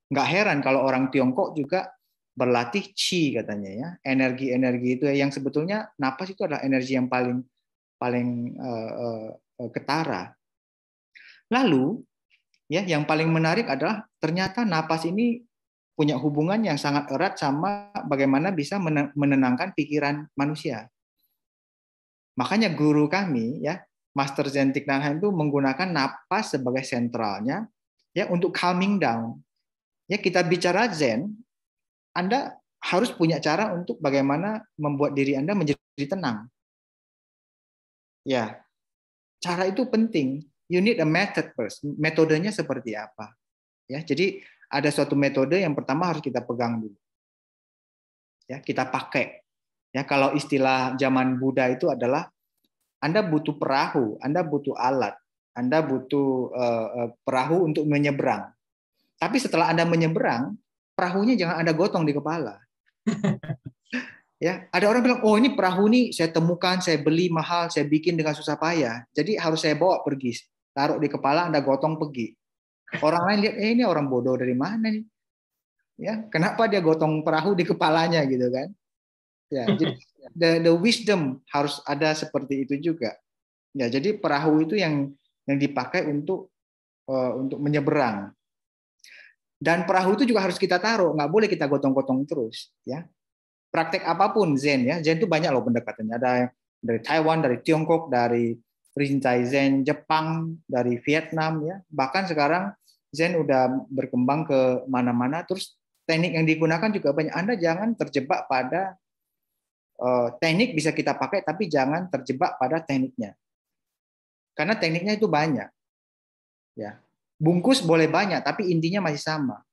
Nggak heran kalau orang Tiongkok juga berlatih qi katanya ya, energi-energi itu yang sebetulnya napas itu adalah energi yang paling ketara. Lalu ya yang paling menarik adalah ternyata napas ini punya hubungan yang sangat erat sama bagaimana bisa menenangkan pikiran manusia. Makanya guru kami ya, Master Zen Thich Nhat Hanh itu menggunakan napas sebagai sentralnya ya untuk calming down. Ya, kita bicara Zen, Anda harus punya cara untuk bagaimana membuat diri Anda menjadi tenang. Ya, cara itu penting. You need a method first. Metodenya seperti apa? Ya, jadi ada suatu metode yang pertama harus kita pegang dulu. Ya, kita pakai. Ya, kalau istilah zaman Buddha itu adalah Anda butuh perahu, Anda butuh alat, Anda butuh perahu untuk menyeberang. Tapi setelah Anda menyeberang, perahunya jangan Anda gotong di kepala. Ya, ada orang bilang, oh ini perahu nih saya temukan, saya beli mahal, saya bikin dengan susah payah. Jadi harus saya bawa pergi, taruh di kepala, Anda gotong pergi. Orang lain lihat, ini orang bodoh dari mana nih? Ya, kenapa dia gotong perahu di kepalanya gitu kan? Ya, jadi the wisdom harus ada seperti itu juga. Ya, jadi perahu itu yang dipakai untuk menyeberang. Dan perahu itu juga harus kita taruh, nggak boleh kita gotong-gotong terus. Ya, praktek apapun Zen ya, Zen itu banyak loh pendekatannya. Ada dari Taiwan, dari Tiongkok, dari Rinzai Zen Jepang, dari Vietnam ya. Bahkan sekarang Zen udah berkembang ke mana-mana. Terus teknik yang digunakan juga banyak. Anda jangan terjebak pada teknik bisa kita pakai, tapi jangan terjebak pada tekniknya. Karena tekniknya itu banyak. Ya, bungkus boleh banyak, tapi intinya masih sama.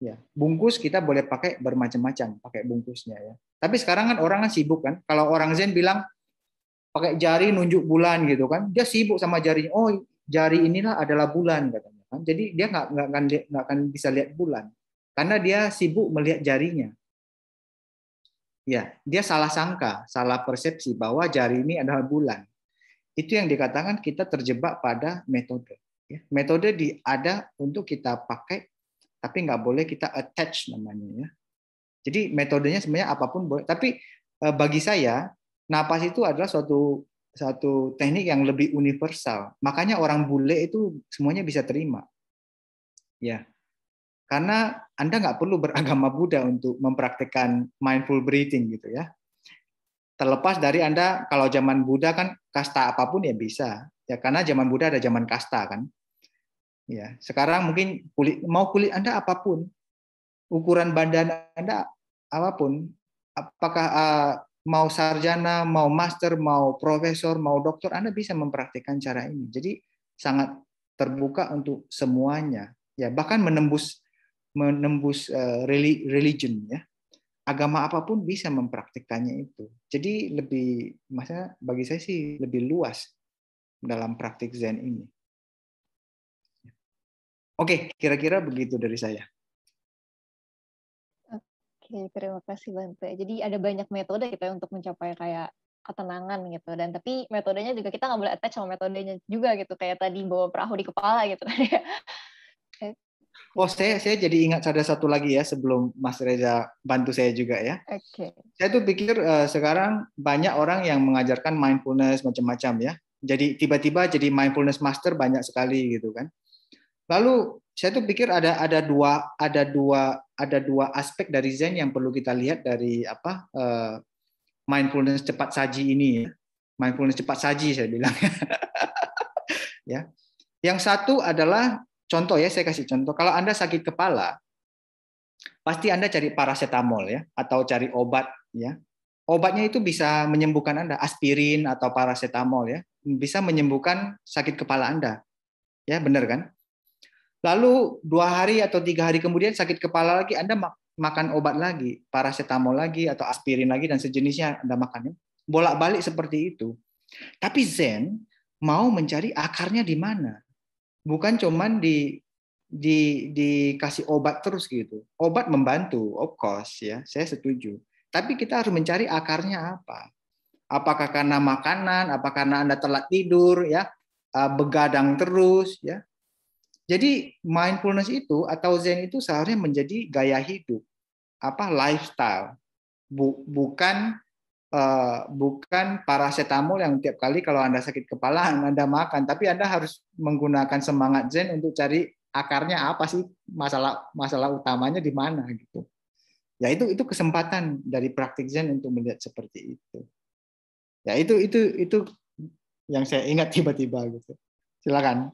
Ya, bungkus kita boleh pakai bermacam-macam, pakai bungkusnya ya. Tapi sekarang kan orang kan sibuk kan. Kalau orang Zen bilang pakai jari nunjuk bulan gitu kan, dia sibuk sama jarinya. Oh, jari inilah adalah bulan katanya kan. Jadi dia nggak akan bisa lihat bulan karena dia sibuk melihat jarinya. Ya, dia salah sangka, salah persepsi bahwa jari ini adalah bulan. Itu yang dikatakan kita terjebak pada metode. Ya, metode ada untuk kita pakai, tapi nggak boleh kita attach namanya ya. Jadi metodenya sebenarnya apapun boleh. Tapi bagi saya napas itu adalah suatu teknik yang lebih universal. Makanya orang bule itu semuanya bisa terima. Ya, karena Anda nggak perlu beragama Buddha untuk mempraktikkan mindful breathing gitu ya. Terlepas dari Anda kalau zaman Buddha kan kasta apapun ya bisa. Ya karena zaman Buddha ada zaman kasta kan. Ya, sekarang mungkin kulit Anda apapun, ukuran badan Anda apapun, apakah mau sarjana, mau master, mau profesor, mau doktor, Anda bisa mempraktikkan cara ini. Jadi sangat terbuka untuk semuanya. Ya, bahkan menembus religion ya. Agama apapun bisa mempraktikkannya itu. Jadi maksudnya bagi saya sih lebih luas dalam praktik Zen ini. Oke, kira-kira begitu dari saya. Oke, terima kasih Bante. Jadi ada banyak metode gitu ya untuk mencapai kayak ketenangan gitu. Dan tapi metodenya juga kita nggak boleh attach sama metodenya juga gitu. Kayak tadi bawa perahu di kepala gitu. Oh, saya jadi ingat ada satu lagi ya sebelum Mas Reza bantu saya juga ya. Oke. Saya tuh pikir sekarang banyak orang yang mengajarkan mindfulness macam-macam ya. Jadi tiba-tiba jadi mindfulness master banyak sekali gitu kan. Lalu saya tuh pikir ada dua aspek dari Zen yang perlu kita lihat dari mindfulness cepat saji ini ya. Mindfulness cepat saji saya bilang. Ya. Yang satu adalah contoh ya, saya kasih contoh. Kalau Anda sakit kepala, pasti Anda cari paracetamol ya atau cari obat ya. Obatnya itu bisa menyembuhkan Anda, aspirin atau paracetamol ya. Bisa menyembuhkan sakit kepala Anda. Ya, benar kan? Lalu 2 hari atau 3 hari kemudian sakit kepala lagi, Anda makan obat lagi, paracetamol lagi atau aspirin lagi dan sejenisnya Anda makan. Bolak-balik seperti itu. Tapi Zen mau mencari akarnya di mana. Bukan cuman dikasih obat terus gitu. Obat membantu, of course ya, saya setuju. Tapi kita harus mencari akarnya apa. Apakah karena makanan, apakah karena Anda telat tidur ya, begadang terus ya. Jadi mindfulness itu atau Zen itu seharusnya menjadi gaya hidup, lifestyle, bukan paracetamol yang tiap kali kalau Anda sakit kepala Anda makan, tapi Anda harus menggunakan semangat Zen untuk cari akarnya apa sih, masalah utamanya di mana gitu. Ya itu kesempatan dari praktik Zen untuk melihat seperti itu. Ya itu yang saya ingat tiba-tiba gitu. Silakan.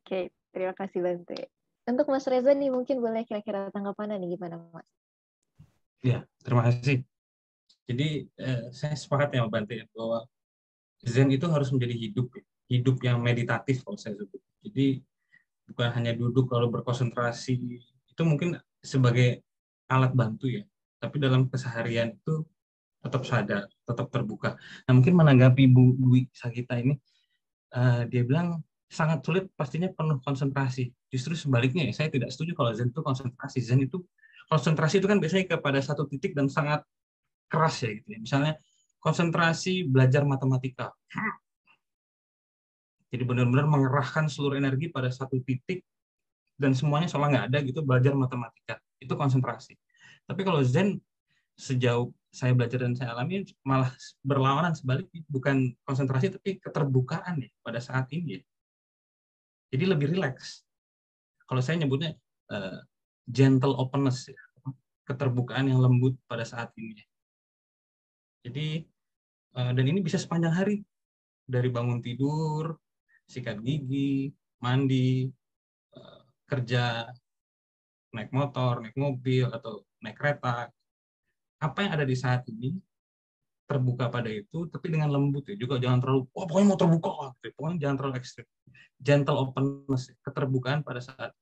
Oke, terima kasih Bante. Untuk Mas Reza nih mungkin boleh kira-kira tanggapannya nih gimana Mas? Ya, terima kasih. Jadi saya sepakat ya Bante bahwa Zen itu harus menjadi hidup yang meditatif kalau saya sebut. Jadi bukan hanya duduk lalu berkonsentrasi, itu mungkin sebagai alat bantu ya. Tapi dalam keseharian itu tetap sadar, tetap terbuka. Nah mungkin menanggapi Bu Dwi Sagita ini, dia bilang sangat sulit pastinya penuh konsentrasi. Justru sebaliknya ya, saya tidak setuju kalau Zen itu konsentrasi. Zen itu konsentrasi itu kan biasanya kepada satu titik dan sangat keras ya gitu ya. Misalnya konsentrasi belajar matematika. Jadi benar-benar mengerahkan seluruh energi pada satu titik dan semuanya seolah nggak ada gitu belajar matematika. Itu konsentrasi. Tapi kalau Zen sejauh saya belajar dan saya alami malah berlawanan sebaliknya, bukan konsentrasi tapi keterbukaan ya pada saat ini ya. Jadi lebih rileks. Kalau saya nyebutnya gentle openness ya, keterbukaan yang lembut pada saat ini. Jadi dan ini bisa sepanjang hari, dari bangun tidur, sikat gigi, mandi, kerja, naik motor, naik mobil, atau naik kereta. Apa yang ada di saat ini, terbuka pada itu, tapi dengan lembut ya. Juga jangan terlalu, pokoknya mau terbuka lah. Pokoknya jangan terlalu ekstrim. Gentle openness, keterbukaan pada saat.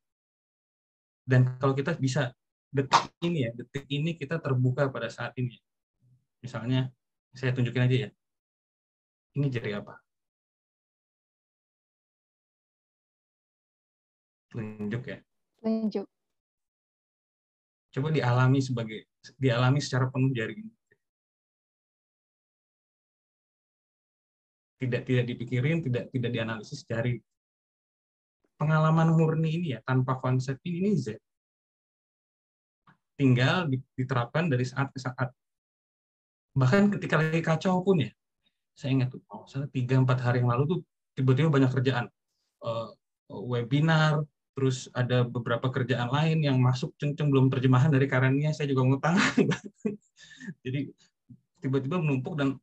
Dan kalau kita bisa, detik ini kita terbuka pada saat ini. Misalnya, saya tunjukin aja ya. Ini jari apa? Tunjuk ya. Tunjuk. Coba dialami secara penuh jari ini. Tidak dipikirin, tidak dianalisis, jari. Pengalaman murni ini ya, tanpa konsep ini Z. Tinggal diterapkan dari saat ke saat. Bahkan ketika lagi kacau pun ya, saya ingat tuh, 3-4 hari yang lalu tuh tiba-tiba banyak kerjaan. Webinar, terus ada beberapa kerjaan lain yang masuk kenceng belum terjemahan dari Karania, saya juga ngutang. Jadi tiba-tiba menumpuk dan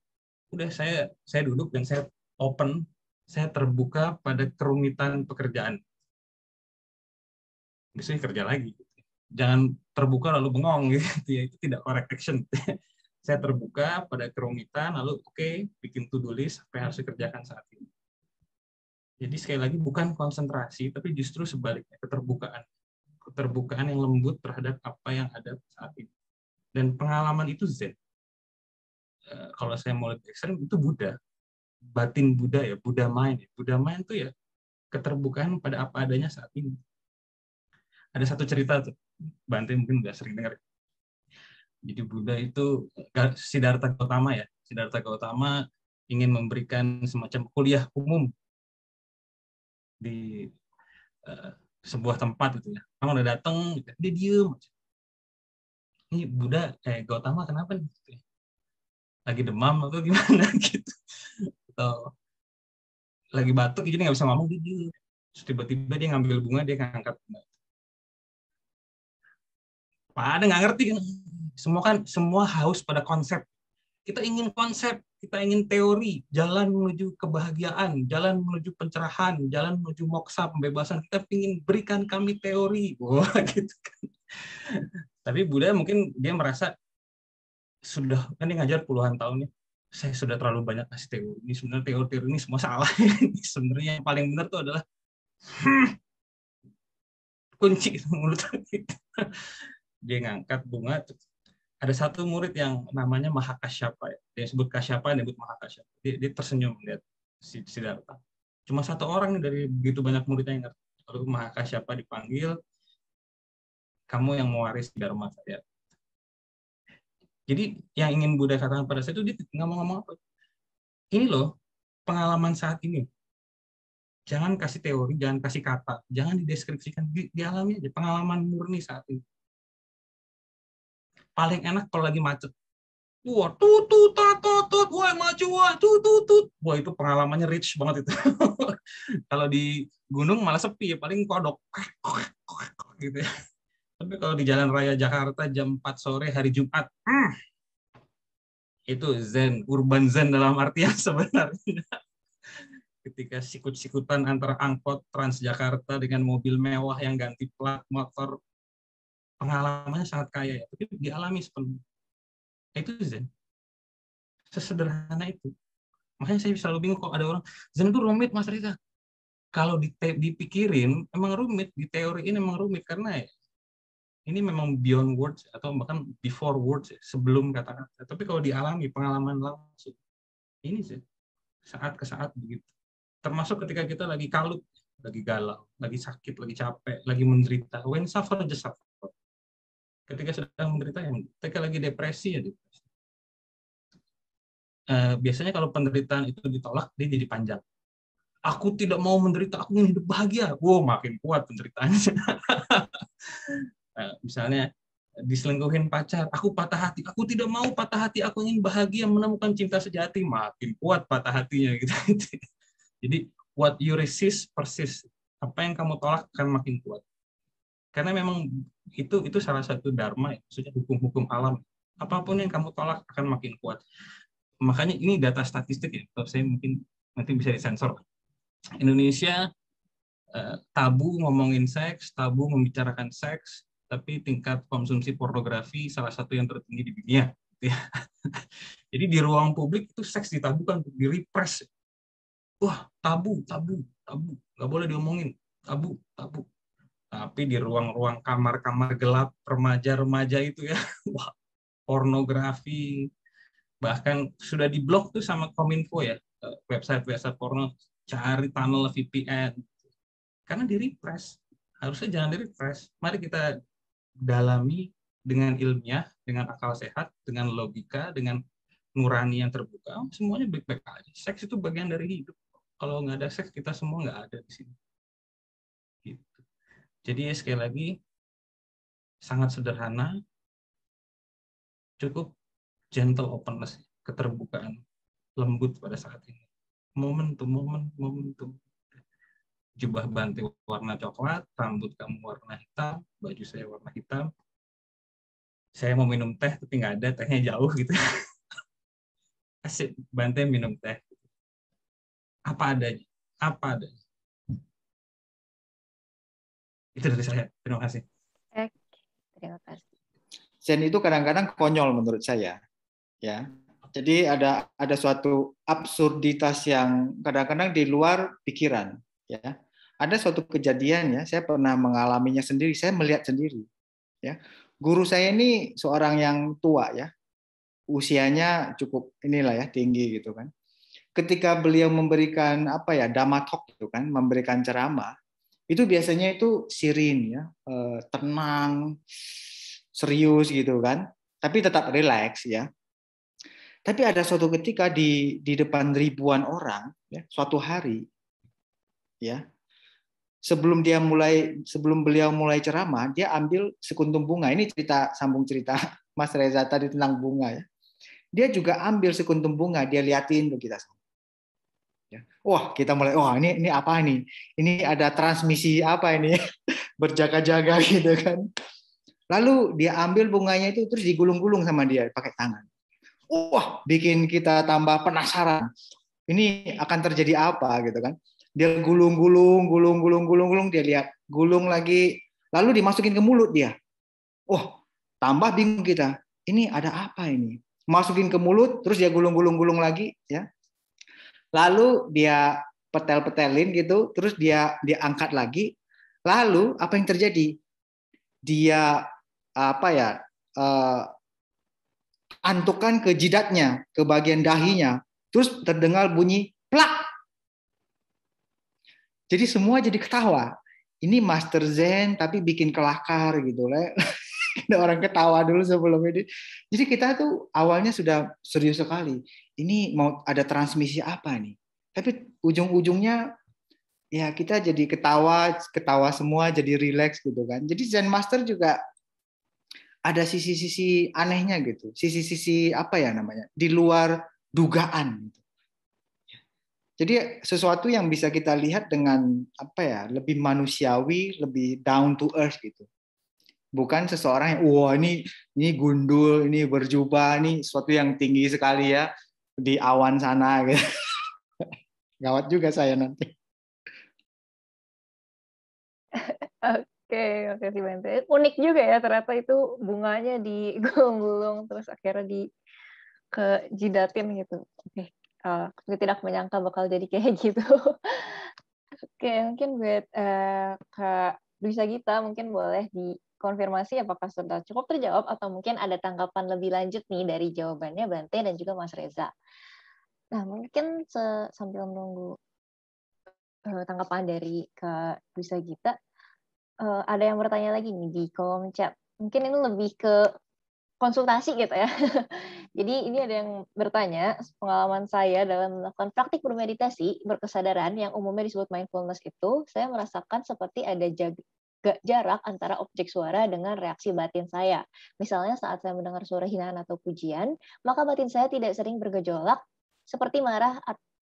udah saya duduk dan saya open, saya terbuka pada kerumitan pekerjaan. Biasanya kerja lagi. Jangan terbuka lalu bengong gitu ya, itu tidak correct action. Saya terbuka pada kerumitan, lalu bikin to-do list apa yang harus dikerjakan saat ini. Jadi sekali lagi bukan konsentrasi, tapi justru sebaliknya, keterbukaan yang lembut terhadap apa yang ada saat ini. Dan pengalaman itu Zen. Kalau saya mau lebih ekstrem, itu Buddha. Batin Buddha ya, Buddha mind. Buddha mind itu ya keterbukaan pada apa adanya saat ini. Ada satu cerita tuh, Bante mungkin udah sering dengar. Jadi Buddha itu Siddhartha Gautama ya. Siddhartha Gautama ingin memberikan semacam kuliah umum di sebuah tempat itu ya. Kamu udah datang, dia diem. Ini Buddha Gautama kenapa nih? Lagi demam atau gimana gitu? Atau lagi batuk jadi nggak bisa ngomong, dia diem. Tiba-tiba dia ngambil bunga, dia ngangkat bunga. Pada nggak ngerti kan? Semua haus pada konsep. Kita ingin konsep, kita ingin teori, jalan menuju kebahagiaan, jalan menuju pencerahan, jalan menuju moksa, pembebasan. Kita ingin berikan kami teori. Wah, gitu kan. Tapi Buddha mungkin dia merasa sudah kan dia ngajar puluhan tahun ya. Saya sudah terlalu banyak kasih teori. Ini sebenarnya teori-teori ini semua salah. Sebenarnya yang paling benar itu adalah kunci menurut kita. Dia ngangkat bunga. Ada satu murid yang namanya Mahakasyapa ya. Dia sebut Kasyapa, dia sebut Mahakasyapa. Dia tersenyum melihat Siddhartha. Cuma satu orang nih dari begitu banyak muridnya yang ngerti. Lalu Mahakasyapa dipanggil, kamu yang mewaris dharma saya. Jadi yang ingin Buddha katakan pada saya itu dia nggak mau ngomong apa. Ini loh pengalaman saat ini. Jangan kasih teori, jangan kasih kata, jangan dideskripsikan, dialami aja, pengalaman murni saat ini. Paling enak kalau lagi macet. Wah, tutut, tutut, wah maju, wah, tutut. Wah, itu pengalamannya rich banget itu. Kalau di gunung malah sepi, ya paling kodok. Gitu ya. Tapi kalau di Jalan Raya Jakarta jam 4 sore hari Jumat, itu zen, urban zen dalam artian sebenarnya. Ketika sikut-sikutan antara angkot Transjakarta dengan mobil mewah yang ganti plat motor, pengalamannya sangat kaya ya, tapi dialami sepenuhnya. Itu zen. Sesederhana itu. Makanya saya selalu bingung kok ada orang, zen itu rumit Mas Reza. Kalau dipikirin emang rumit, diteoriin emang rumit karena ya, ini memang beyond words atau bahkan before words, sebelum kata-kata. Tapi kalau dialami pengalaman langsung, ini sih saat ke saat begitu. Termasuk ketika kita lagi kalut, lagi galau, lagi sakit, lagi capek, lagi menderita. When suffer, just suffer. Ketika sedang menderita, ketika lagi depresi ya depresi. Biasanya kalau penderitaan itu ditolak, dia jadi panjang. Aku tidak mau menderita, aku ingin hidup bahagia. Wow, makin kuat penderitaannya. Misalnya diselingkuhin pacar, aku patah hati, aku tidak mau patah hati, aku ingin bahagia menemukan cinta sejati, makin kuat patah hatinya gitu. Jadi what you resist persist. Apa yang kamu tolak akan makin kuat. Karena memang itu salah satu dharma, maksudnya hukum-hukum alam. Apapun yang kamu tolak akan makin kuat. Makanya ini data statistik ya, kalau saya mungkin nanti bisa disensor. Indonesia tabu ngomongin seks, tabu membicarakan seks, tapi tingkat konsumsi pornografi salah satu yang tertinggi di dunia. Jadi di ruang publik itu seks ditabukan, direpress. Wah, tabu, nggak boleh diomongin, tabu. Tapi di ruang-ruang kamar-kamar gelap remaja-remaja itu ya, wah, pornografi, bahkan sudah diblok tuh sama Kominfo ya, website porno, cari tunnel VPN, karena di-repress. Harusnya jangan di-repress. Mari kita dalami dengan ilmiah, dengan akal sehat, dengan logika, dengan nurani yang terbuka, semuanya baik-baik aja. Seks itu bagian dari hidup. Kalau nggak ada seks, kita semua nggak ada di sini. Gitu. Jadi sekali lagi, sangat sederhana, cukup gentle openness, keterbukaan, lembut pada saat ini. Momentum. Jubah bantai warna coklat, rambut kamu warna hitam, baju saya warna hitam. Saya mau minum teh, tapi nggak ada, tehnya jauh gitu. Asik, bantai minum teh. Apa adanya. Itu dari saya. Terima kasih. Terima kasih. Zen itu kadang-kadang konyol menurut saya, ya. Jadi ada suatu absurditas yang kadang-kadang di luar pikiran, ya. Ada suatu kejadian ya, saya pernah mengalaminya sendiri, saya melihat sendiri, ya. Guru saya ini seorang yang tua ya, usianya cukup inilah ya, tinggi gitu kan. Ketika beliau memberikan dhamma talk gitu kan, memberikan ceramah, itu biasanya itu sirin ya, tenang, serius gitu kan, tapi tetap rileks ya. Tapi ada suatu ketika di depan ribuan orang, ya, suatu hari, ya, sebelum beliau mulai ceramah, dia ambil sekuntum bunga. Ini sambung cerita Mas Reza tadi tentang bunga ya. Dia juga ambil sekuntum bunga, dia liatin ke kita. Ya. Wah, kita mulai, ini apa nih? Ini ada transmisi apa ini? Berjaga-jaga gitu kan. Lalu dia ambil bunganya itu terus digulung-gulung sama dia pakai tangan. Wah, bikin kita tambah penasaran. Ini akan terjadi apa gitu kan? Dia gulung, dia lihat, gulung lagi, lalu dimasukin ke mulut dia. Tambah bingung kita. Ini ada apa ini? Masukin ke mulut, terus dia gulung lagi, ya. Lalu dia petel-petelin gitu, terus dia angkat lagi. Lalu apa yang terjadi? Dia antukan ke jidatnya, ke bagian dahinya, terus terdengar bunyi plak. Jadi semua jadi ketawa. Ini Master Zen tapi bikin kelakar gitu lah. Ada orang ketawa dulu sebelum ini. Jadi kita tuh awalnya sudah serius sekali. Ini mau ada transmisi apa nih? Tapi ujung-ujungnya ya kita jadi ketawa semua, jadi rileks gitu kan. Jadi Zen Master juga ada sisi-sisi anehnya gitu, sisi-sisi apa ya namanya, di luar dugaan. Jadi sesuatu yang bisa kita lihat dengan apa ya, lebih manusiawi, lebih down to earth gitu. Bukan seseorang yang wah ini gundul, ini berjubah, ini sesuatu yang tinggi sekali ya di awan sana gitu. Gawat juga saya nanti. Oke, oke sih Bante. Unik juga ya ternyata itu bunganya digulung-gulung terus akhirnya kejidatin gitu. Oke, saya tidak menyangka bakal jadi kayak gitu. Oke, mungkin buat Kak Dwi Sagita mungkin boleh dikonfirmasi apakah sudah cukup terjawab atau mungkin ada tanggapan lebih lanjut nih dari jawabannya Bante dan juga Mas Reza. Nah, mungkin sambil menunggu tanggapan dari Kak Dwi Sagita, ada yang bertanya lagi nih di kolom chat. Mungkin ini lebih ke konsultasi gitu ya. Jadi ini ada yang bertanya, pengalaman saya dalam melakukan praktik bermeditasi berkesadaran yang umumnya disebut mindfulness itu, saya merasakan seperti ada jarak antara objek suara dengan reaksi batin saya. Misalnya saat saya mendengar suara hinaan atau pujian, maka batin saya tidak sering bergejolak seperti marah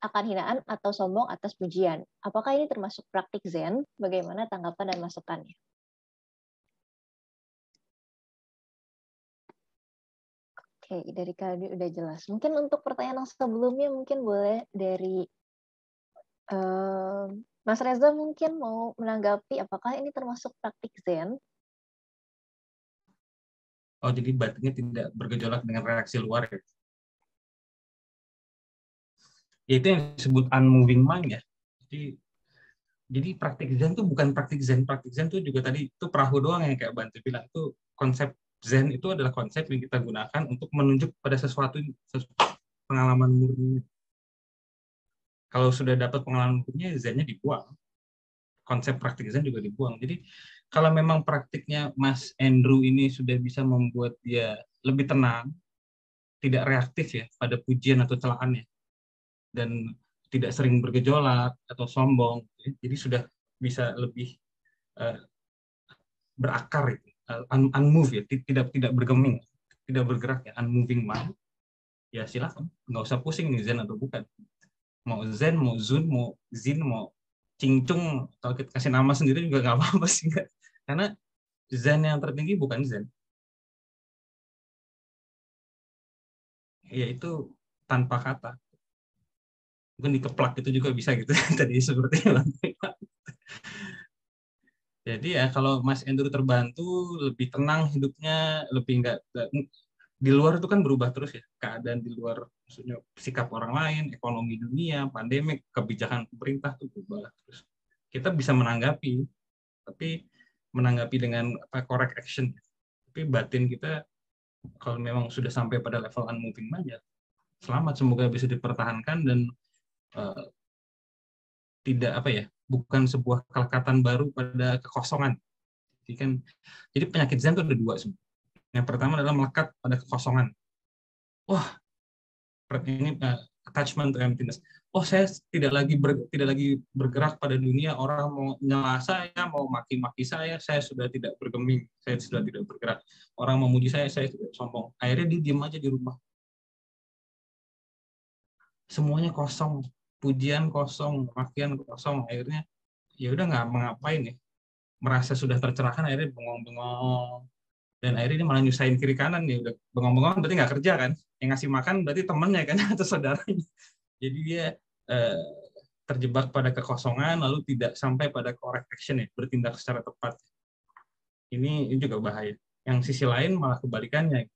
akan hinaan atau sombong atas pujian. Apakah ini termasuk praktik Zen? Bagaimana tanggapan dan masukannya? Oke, dari Kak udah jelas. Mungkin untuk pertanyaan yang sebelumnya mungkin boleh dari Mas Reza mungkin mau menanggapi apakah ini termasuk praktik Zen? Oh, jadi batinnya tidak bergejolak dengan reaksi luar ya? Ya, itu yang disebut unmoving mind ya. Jadi praktik Zen itu bukan praktik Zen. Praktik Zen itu juga tadi itu perahu doang yang kayak Bantu bilang. Itu konsep Zen itu adalah konsep yang kita gunakan untuk menunjuk pada sesuatu pengalaman murni. Kalau sudah dapat pengalaman murni, Zennya dibuang. Konsep praktik Zen juga dibuang. Jadi kalau memang praktiknya Mas Andrew ini sudah bisa membuat dia lebih tenang, tidak reaktif ya pada pujian atau celaannya, dan tidak sering bergejolak atau sombong, jadi sudah bisa lebih berakar, unmove ya, tidak bergeming, tidak bergerak ya, unmoving mind. Ya silakan, nggak usah pusing nih Zen atau bukan. Mau Zen, mau Zun, mau Zin, mau Cingcung, atau kita kasih nama sendiri juga nggak apa-apa sih, nggak. Karena Zen yang tertinggi bukan Zen, yaitu tanpa kata. Mungkin dikeplak itu juga bisa gitu tadi seperti jadi ya kalau Mas Andrew terbantu, lebih tenang hidupnya, lebih nggak di luar itu kan berubah terus ya, keadaan di luar, maksudnya sikap orang lain, ekonomi dunia, pandemik, kebijakan pemerintah tuh berubah terus. Kita bisa menanggapi, tapi menanggapi dengan correct action. Tapi batin kita kalau memang sudah sampai pada level unmoving aja, selamat, semoga bisa dipertahankan dan tidak bukan sebuah kelekatan baru pada kekosongan. Jadi penyakit Zen itu ada dua sebenarnya. Yang pertama adalah melekat pada kekosongan. Wah, ini attachment to emptiness. Oh, saya tidak lagi bergerak pada dunia. Orang mau nyela saya, mau maki-maki saya sudah tidak bergeming, saya sudah tidak bergerak. Orang mau muji saya tidak sombong. Akhirnya dia diam aja di rumah. Semuanya kosong, pujian kosong, makian kosong. Akhirnya ya udah nggak mengapain ya. Merasa sudah tercerahkan, akhirnya bengong-bengong. Dan akhirnya dia malah nyusahin kiri kanan nih, udah bengong-bengong berarti nggak kerja kan, yang ngasih makan berarti temennya kan atau saudaranya. Jadi dia terjebak pada kekosongan lalu tidak sampai pada correct action ya, bertindak secara tepat. Ini juga bahaya. Yang sisi lain malah kebalikannya,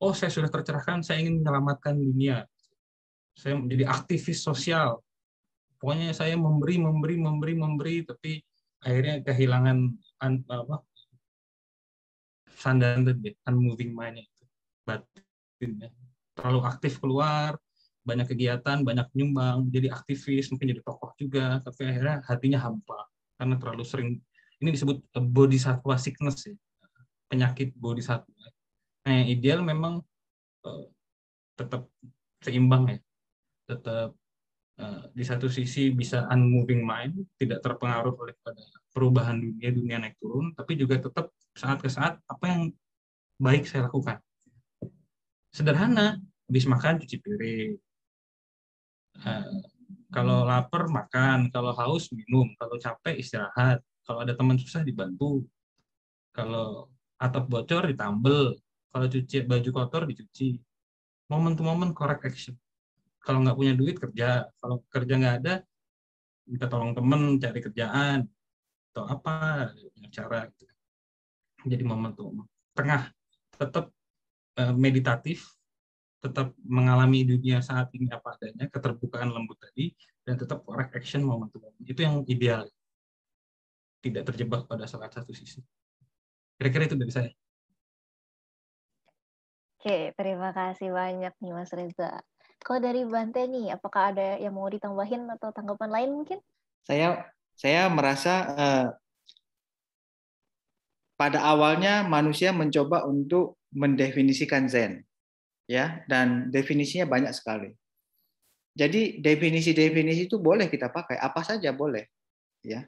oh saya sudah tercerahkan, saya ingin menyelamatkan dunia, saya menjadi aktivis sosial, pokoknya saya memberi, tapi akhirnya kehilangan sandaran tadi, unmoving mind itu, batin, terlalu aktif keluar, banyak kegiatan, banyak nyumbang, jadi aktivis, mungkin jadi tokoh juga, tapi akhirnya hatinya hampa karena terlalu sering. Ini disebut bodhisattva sickness ya, penyakit bodhisattva. Nah, yang ideal memang tetap seimbang ya, tetap Di satu sisi bisa unmoving mind, tidak terpengaruh oleh pada perubahan dunia naik turun, tapi juga tetap saat ke saat apa yang baik saya lakukan. Sederhana, habis makan cuci piring, kalau lapar makan, kalau haus minum, kalau capek istirahat, kalau ada teman susah dibantu, kalau atap bocor ditambel, kalau cuci baju kotor dicuci. Moment to moment correct action. Kalau nggak punya duit kerja, kalau kerja nggak ada minta tolong temen cari kerjaan atau apa cara gitu. Jadi moment to moment. Tengah tetap meditatif, tetap mengalami dunia saat ini apa adanya, keterbukaan lembut tadi, dan tetap correct action moment to moment. Itu yang ideal. Tidak terjebak pada salah satu sisi. Kira-kira itu dari saya. Oke, terima kasih banyak nih Mas Reza. Kalau dari Bante nih, apakah ada yang mau ditambahin atau tanggapan lain mungkin? Saya merasa pada awalnya manusia mencoba untuk mendefinisikan Zen, ya, dan definisinya banyak sekali. Jadi definisi-definisi itu boleh kita pakai, apa saja boleh, ya.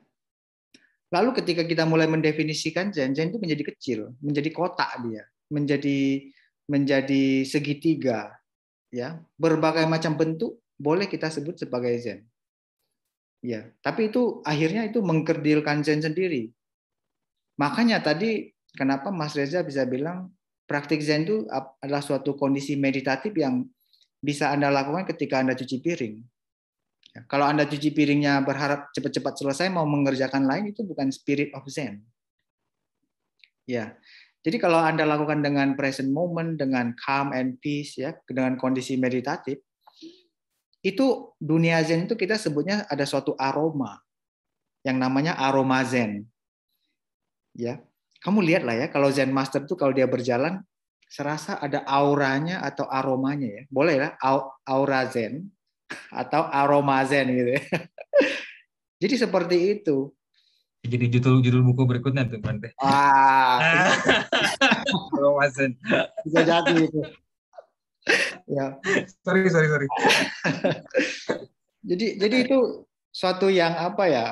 Lalu ketika kita mulai mendefinisikan Zen, Zen itu menjadi kecil, menjadi kotak dia, menjadi segitiga, ya, berbagai macam bentuk boleh kita sebut sebagai Zen. Ya, tapi itu akhirnya itu mengkerdilkan Zen sendiri. Makanya tadi kenapa Mas Reza bisa bilang praktik Zen itu adalah suatu kondisi meditatif yang bisa Anda lakukan ketika Anda cuci piring. Ya, kalau Anda cuci piringnya berharap cepat-cepat selesai mau mengerjakan lain, itu bukan spirit of Zen. Ya, jadi kalau Anda lakukan dengan present moment, dengan calm and peace, ya, dengan kondisi meditatif, itu dunia Zen itu kita sebutnya ada suatu aroma yang namanya aroma Zen. Ya, kamu lihatlah ya, kalau Zen Master itu kalau dia berjalan, serasa ada auranya atau aromanya ya. Boleh lah, aura Zen atau aroma Zen gitu ya. Jadi seperti itu. Jadi judul buku berikutnya tuh Bante. Wah, Aroma Zen. bisa jadi itu. Ya. Sorry. Jadi itu suatu yang apa ya?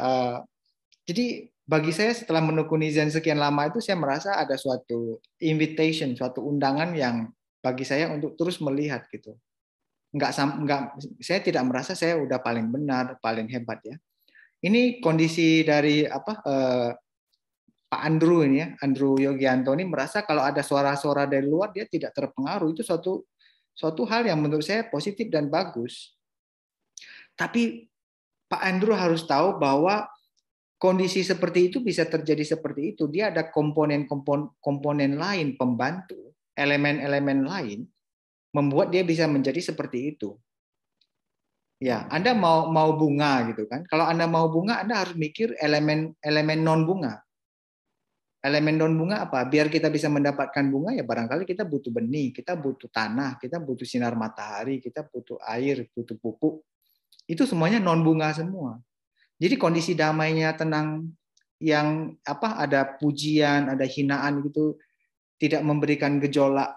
Jadi bagi saya setelah menekuni Zen sekian lama itu saya merasa ada suatu invitation, suatu undangan yang bagi saya untuk terus melihat gitu. Saya tidak merasa saya udah paling benar, paling hebat ya. Ini kondisi dari Pak Andrew ini ya, Andrew Yogianto ini merasa kalau ada suara-suara dari luar dia tidak terpengaruh. Itu suatu hal yang menurut saya positif dan bagus. Tapi Pak Andrew harus tahu bahwa kondisi seperti itu bisa terjadi seperti itu. Dia ada komponen lain pembantu, elemen-elemen lain membuat dia bisa menjadi seperti itu. Ya, Anda mau bunga gitu kan. Kalau Anda mau bunga, Anda harus mikir elemen non bunga. Elemen non bunga apa? Biar kita bisa mendapatkan bunga ya barangkali kita butuh benih, kita butuh tanah, kita butuh sinar matahari, kita butuh air, butuh pupuk. Itu semuanya non bunga semua. Jadi kondisi damainya, tenang, yang ada pujian, ada hinaan gitu, tidak memberikan gejolak.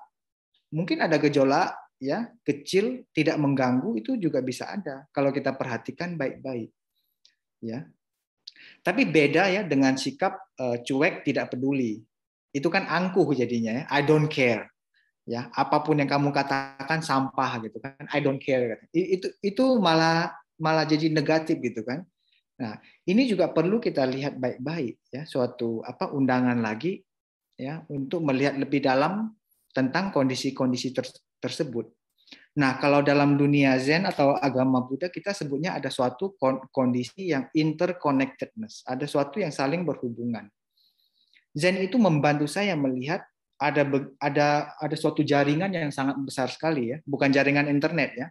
Mungkin ada gejolak ya, kecil, tidak mengganggu, itu juga bisa ada kalau kita perhatikan baik-baik. Ya. Tapi beda ya dengan sikap cuek, tidak peduli. Itu kan angkuh jadinya ya, I don't care. Ya, apapun yang kamu katakan sampah gitu kan, I don't care. Itu malah jadi negatif gitu kan. Nah, ini juga perlu kita lihat baik-baik ya, suatu undangan lagi ya untuk melihat lebih dalam tentang kondisi-kondisi tersebut. Nah, kalau dalam dunia Zen atau agama Buddha kita sebutnya ada suatu kondisi yang interconnectedness, ada suatu yang saling berhubungan. Zen itu membantu saya melihat ada suatu jaringan yang sangat besar sekali ya, bukan jaringan internet ya.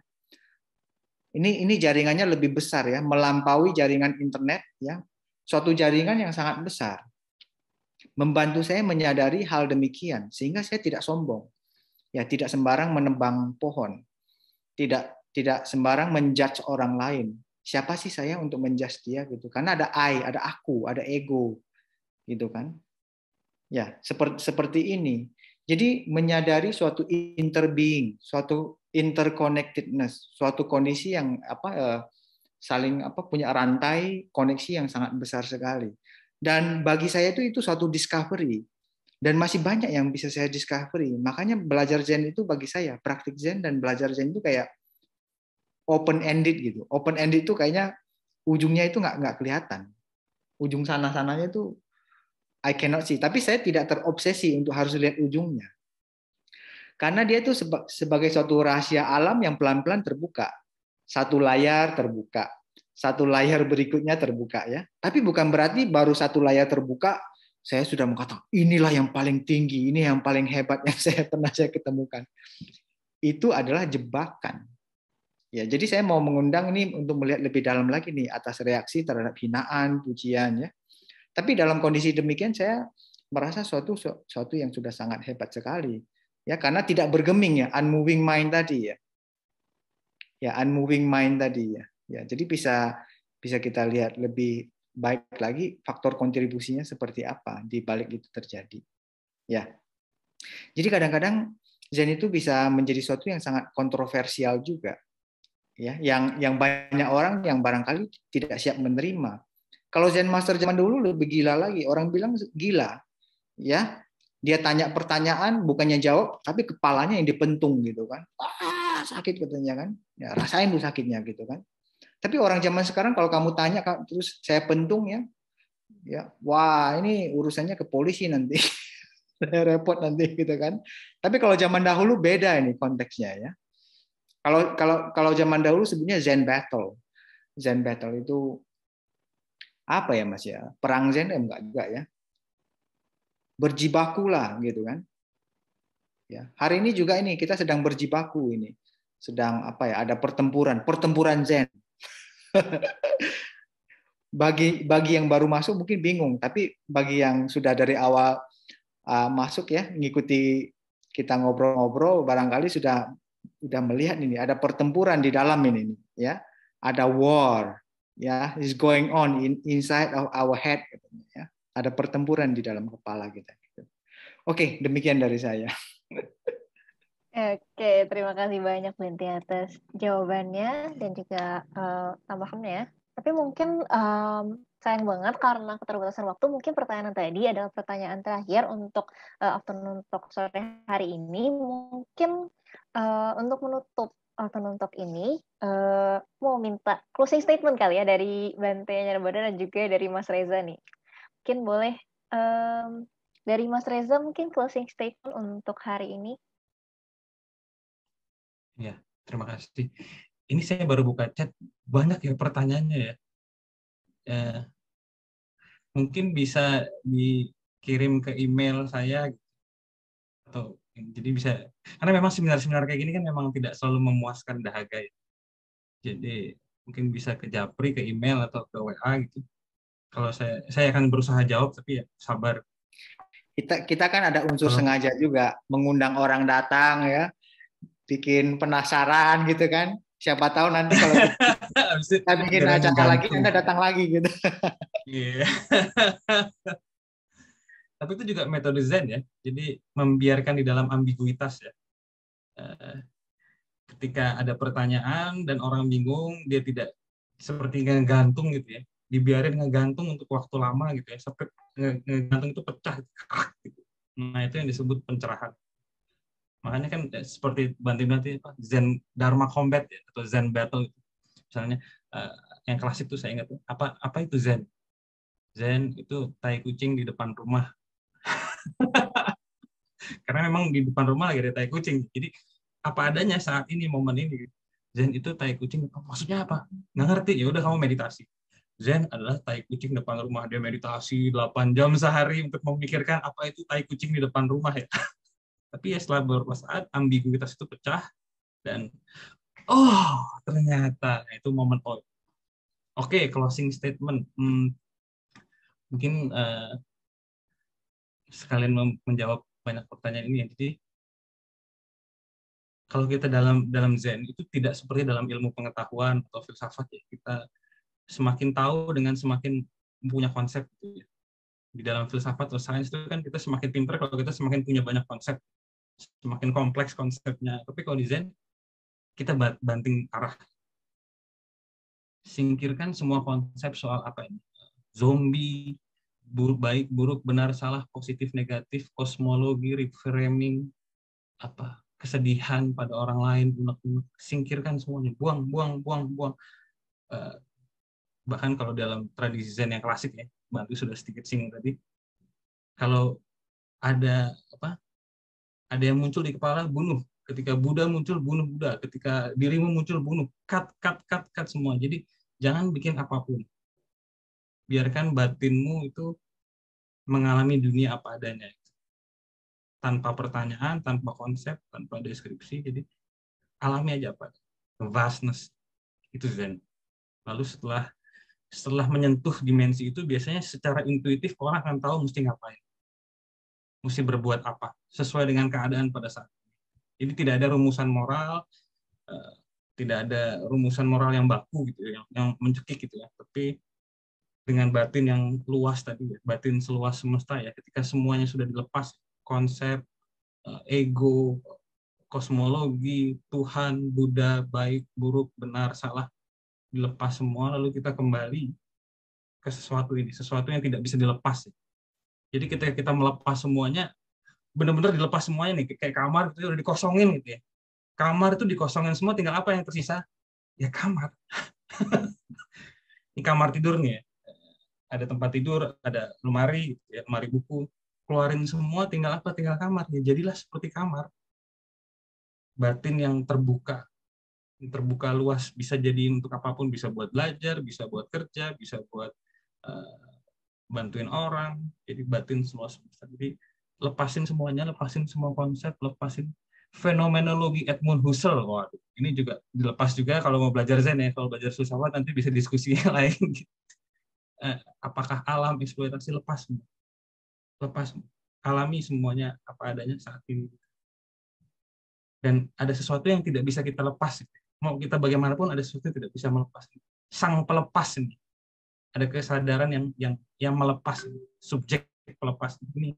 Ini jaringannya lebih besar ya, melampaui jaringan internet ya. Suatu jaringan yang sangat besar. Membantu saya menyadari hal demikian sehingga saya tidak sombong. Ya, tidak sembarang menebang pohon. Tidak sembarang menjudge orang lain. Siapa sih saya untuk menjudge dia gitu? Karena ada I, ada aku, ada ego gitu kan. Ya, seperti ini. Jadi menyadari suatu interbeing, suatu interconnectedness, suatu kondisi yang saling punya rantai koneksi yang sangat besar sekali. Dan bagi saya itu suatu discovery. Dan masih banyak yang bisa saya discovery. Makanya belajar Zen itu bagi saya, praktik Zen dan belajar Zen itu kayak open ended gitu. Open ended itu kayaknya ujungnya itu nggak kelihatan. Ujung sana-sananya itu I cannot see. Tapi saya tidak terobsesi untuk harus lihat ujungnya. Karena dia itu sebagai suatu rahasia alam yang pelan-pelan terbuka. Satu layar terbuka. Satu layar berikutnya terbuka ya. Tapi bukan berarti baru satu layar terbuka saya sudah mengatakan inilah yang paling tinggi, ini yang paling hebat yang saya ketemukan. Itu adalah jebakan. Ya, jadi saya mau mengundang ini untuk melihat lebih dalam lagi nih atas reaksi terhadap hinaan, pujian ya. Tapi dalam kondisi demikian saya merasa suatu yang sudah sangat hebat sekali. Ya, karena tidak bergeming ya, unmoving mind tadi ya. Ya, unmoving mind tadi ya. Ya, jadi bisa kita lihat lebih baik lagi faktor kontribusinya seperti apa di balik itu terjadi. Ya. Jadi kadang-kadang Zen itu bisa menjadi sesuatu yang sangat kontroversial juga. Ya, yang banyak orang yang barangkali tidak siap menerima. Kalau Zen Master zaman dulu lebih gila lagi, orang bilang gila. Ya. Dia tanya pertanyaan bukannya jawab, tapi kepalanya yang dipentung gitu kan. Sakit katanya kan. Ya, rasain tuh sakitnya gitu kan. Tapi orang zaman sekarang kalau kamu tanya terus saya pentung ya wah ini urusannya ke polisi nanti, repot nanti gitu kan. Tapi kalau zaman dahulu beda ini konteksnya ya. Kalau zaman dahulu sebenarnya Zen battle. Zen battle itu apa ya Mas ya? Perang Zen enggak juga ya. Berjibaku lah gitu kan. Ya, hari ini juga ini kita sedang berjibaku ini. Sedang ada pertempuran Zen. Bagi yang baru masuk mungkin bingung, tapi bagi yang sudah dari awal masuk ya, ngikuti kita ngobrol-ngobrol, barangkali sudah melihat ini ada pertempuran di dalam ini ya, ada war ya, is going on inside of our head ya. Ada pertempuran di dalam kepala kita. Oke, demikian dari saya. Oke, terima kasih banyak Bente atas jawabannya dan juga tambahannya. Tapi mungkin sayang banget karena keterbatasan waktu, mungkin pertanyaan tadi adalah pertanyaan terakhir untuk afternoon talk sore hari ini. Mungkin untuk menutup afternoon talk ini, mau minta closing statement kali ya dari Bante Nyarbada dan juga dari Mas Reza nih. Mungkin boleh dari Mas Reza mungkin closing statement untuk hari ini. Ya, terima kasih. Ini saya baru buka chat, banyak ya pertanyaannya ya. Mungkin bisa dikirim ke email saya, atau jadi bisa, karena memang seminar-seminar kayak gini kan memang tidak selalu memuaskan dahaga ya. Jadi mungkin bisa ke Japri, ke email atau ke WA gitu. Kalau saya akan berusaha jawab, tapi ya sabar. Kita kan ada unsur sengaja juga mengundang orang datang ya, bikin penasaran gitu kan. Siapa tahu nanti kalau kita bikin acara lagi, Anda datang lagi gitu. Iya. Tapi itu juga metode Zen ya. Jadi membiarkan di dalam ambiguitas ya. Ketika ada pertanyaan dan orang bingung, dia tidak seperti ngegantung gitu ya. Dibiarin ngegantung untuk waktu lama gitu ya. Sampai ngegantung itu pecah gitu. Nah, itu yang disebut pencerahan. Makanya kan seperti banting-banting Zen Dharma Combat ya, atau Zen Battle gitu. Misalnya yang klasik tuh saya ingat apa itu Zen? Zen itu tai kucing di depan rumah. Karena memang di depan rumah lagi ada tai kucing. Jadi apa adanya saat ini, momen ini. Zen itu tai kucing. Maksudnya apa? Nggak ngerti. Ya udah kamu meditasi. Zen adalah tai kucing depan rumah. Dia meditasi 8 jam sehari untuk memikirkan apa itu tai kucing di depan rumah ya. Tapi ya setelah beberapa saat ambiguitas itu pecah dan ternyata itu momen Oke, closing statement. Mungkin sekalian menjawab banyak pertanyaan ini. Jadi kalau kita dalam Zen itu tidak seperti dalam ilmu pengetahuan atau filsafat ya. Kita semakin tahu dengan semakin punya konsep. Di dalam filsafat atau sains itu kan kita semakin pintar kalau kita semakin punya banyak konsep. Semakin kompleks konsepnya. Tapi kalau di Zen, kita banting arah. Singkirkan semua konsep soal apa ini, zombie, baik, buruk, benar, salah, positif, negatif, kosmologi, reframing, apa, kesedihan pada orang lain, unek-unek. Singkirkan semuanya, buang, buang, buang, buang. Bahkan kalau dalam tradisi Zen yang klasik ya, Bantu sudah sedikit singgung tadi, kalau ada apa, ada yang muncul di kepala, bunuh. Ketika Buddha muncul, bunuh Buddha. Ketika dirimu muncul, bunuh. Cut, cut, cut, cut semua. Jadi jangan bikin apapun. Biarkan batinmu itu mengalami dunia apa adanya. Tanpa pertanyaan, tanpa konsep, tanpa deskripsi. Jadi alami aja apa. Vastness. Itu Zen. Lalu setelah menyentuh dimensi itu, biasanya secara intuitif orang akan tahu mesti ngapain. Mesti berbuat apa. Sesuai dengan keadaan pada saat. Jadi tidak ada rumusan moral, tidak ada rumusan moral yang baku gitu, yang mencekik gitu ya. Tapi dengan batin yang luas tadi, batin seluas semesta ya. Ketika semuanya sudah dilepas, konsep, ego, kosmologi, Tuhan, Buddha, baik, buruk, benar, salah, dilepas semua, lalu kita kembali ke sesuatu ini, sesuatu yang tidak bisa dilepas. Jadi ketika kita melepas semuanya, benar-benar dilepas semuanya nih, kayak kamar itu udah dikosongin gitu ya. Kamar itu dikosongin semua, tinggal apa yang tersisa? Ya kamar. Ini kamar tidur nih ya. Ada tempat tidur, ada lemari, ya, lemari buku. Keluarin semua, tinggal apa? Tinggal kamar. Ya jadilah seperti kamar. Batin yang terbuka luas, bisa jadi untuk apapun, bisa buat belajar, bisa buat kerja, bisa buat bantuin orang. Jadi batin seluas semesta. Jadi lepasin semuanya, lepasin semua konsep, lepasin fenomenologi Edmund Husserl. Waduh, ini juga dilepas juga kalau mau belajar Zen ya. Kalau belajar filsafat nanti bisa diskusi yang lain. Apakah alam eksploitasi? Lepas, alami semuanya apa adanya saat ini. Dan ada sesuatu yang tidak bisa kita lepas. Mau kita bagaimanapun, ada sesuatu yang tidak bisa melepas. Sang pelepas ini. Ada kesadaran yang melepas, subjek pelepas ini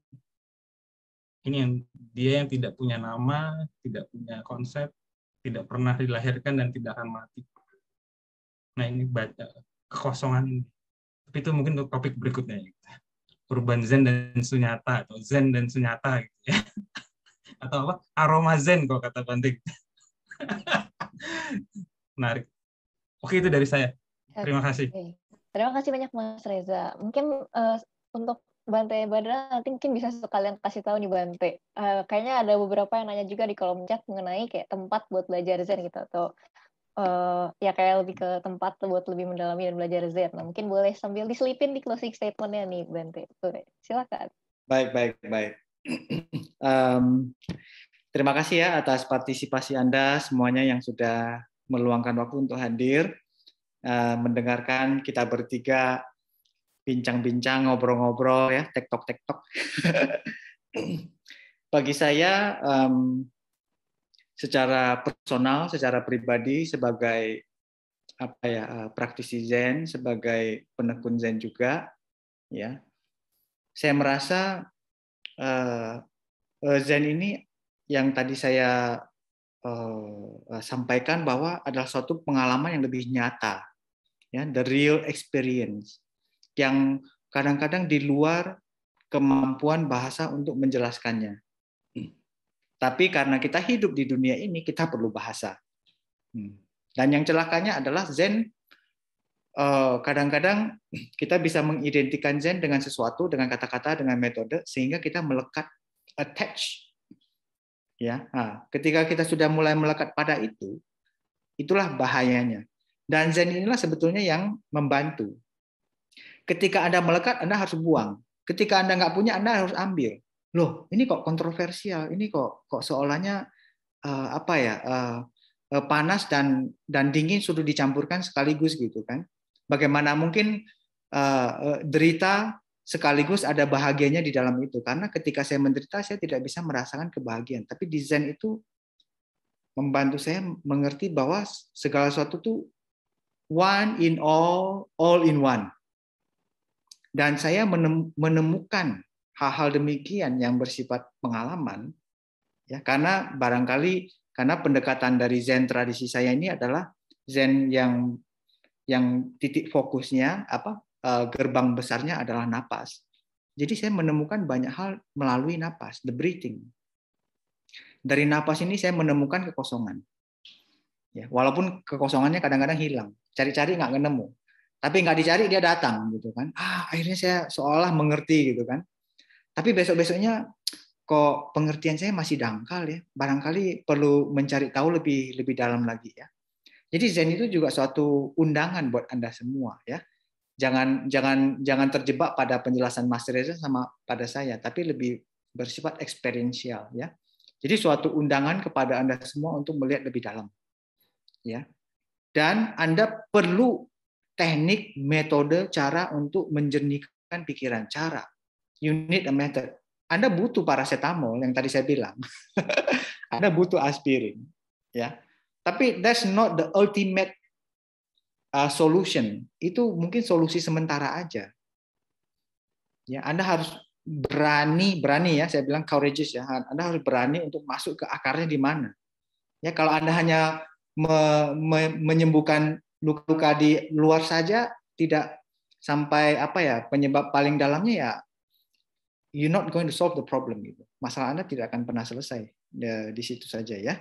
yang dia yang tidak punya nama, tidak punya konsep, tidak pernah dilahirkan dan tidak akan mati. Nah ini kekosongan ini. Tapi itu mungkin untuk topik berikutnya. Urban Zen dan Sunyata atau Zen dan Sunyata gitu ya. Atau apa? Aroma Zen kalau kata Banting. Menarik. Oke, itu dari saya. Terima kasih. Terima kasih banyak Mas Reza. Mungkin untuk Bante Badra nanti mungkin bisa sekalian kasih tahu nih Bante. Kayaknya ada beberapa yang nanya juga di kolom chat mengenai kayak tempat buat belajar Zen gitu, atau ya kayak lebih ke tempat buat lebih mendalami dan belajar Zen. Nah, mungkin boleh sambil diselipin di closing statement-nya nih Bante. Silakan. Baik. Terima kasih ya atas partisipasi Anda semuanya yang sudah meluangkan waktu untuk hadir, mendengarkan kita bertiga bincang-bincang, ngobrol-ngobrol ya, tektok. Bagi saya, secara personal, secara pribadi, sebagai praktisi Zen, sebagai penekun Zen juga, ya, saya merasa Zen ini yang tadi saya sampaikan bahwa adalah suatu pengalaman yang lebih nyata, ya, the real experience, yang kadang-kadang di luar kemampuan bahasa untuk menjelaskannya. Tapi karena kita hidup di dunia ini, kita perlu bahasa. Dan yang celakanya adalah Zen, kadang-kadang kita bisa mengidentikan Zen dengan sesuatu, dengan kata-kata, dengan metode, sehingga kita melekat, attach. Ya, ketika kita sudah mulai melekat pada itu, itulah bahayanya. Dan Zen inilah sebetulnya yang membantu. Ketika Anda melekat, Anda harus buang. Ketika Anda nggak punya, Anda harus ambil. Loh, ini kok kontroversial. Ini kok seolahnya panas dan dingin sudah dicampurkan sekaligus gitu kan? Bagaimana mungkin derita sekaligus ada bahagianya di dalam itu? Karena ketika saya menderita, saya tidak bisa merasakan kebahagiaan. Tapi di Zen itu membantu saya mengerti bahwa segala sesuatu itu one in all in one. Dan saya menemukan hal-hal demikian yang bersifat pengalaman, ya, karena barangkali karena pendekatan dari Zen tradisi saya ini adalah Zen yang yang titik fokusnya gerbang besarnya adalah napas. Jadi saya menemukan banyak hal melalui napas, the breathing. Dari napas ini saya menemukan kekosongan. Ya, walaupun kekosongannya kadang-kadang hilang, cari-cari nggak ketemu. Tapi nggak dicari dia datang gitu kan. Akhirnya saya seolah mengerti gitu kan. Tapi besok-besoknya kok pengertian saya masih dangkal ya. Barangkali perlu mencari tahu lebih dalam lagi ya. Jadi Zen itu juga suatu undangan buat Anda semua ya. Jangan terjebak pada penjelasan Mas Reza sama pada saya, tapi lebih bersifat eksperiensial ya. Jadi suatu undangan kepada Anda semua untuk melihat lebih dalam. Ya. Dan Anda perlu teknik, metode, cara untuk menjernihkan pikiran, cara. You need a method. Anda butuh paracetamol yang tadi saya bilang. Anda butuh aspirin, ya. Tapi that's not the ultimate solution. Itu mungkin solusi sementara aja. Ya, Anda harus berani ya, saya bilang courageous ya. Anda harus berani untuk masuk ke akarnya di mana. Ya, kalau Anda hanya menyembuhkan luka-luka di luar saja, tidak sampai penyebab paling dalamnya ya, you're not going to solve the problem gitu. Masalah Anda tidak akan pernah selesai di situ saja ya.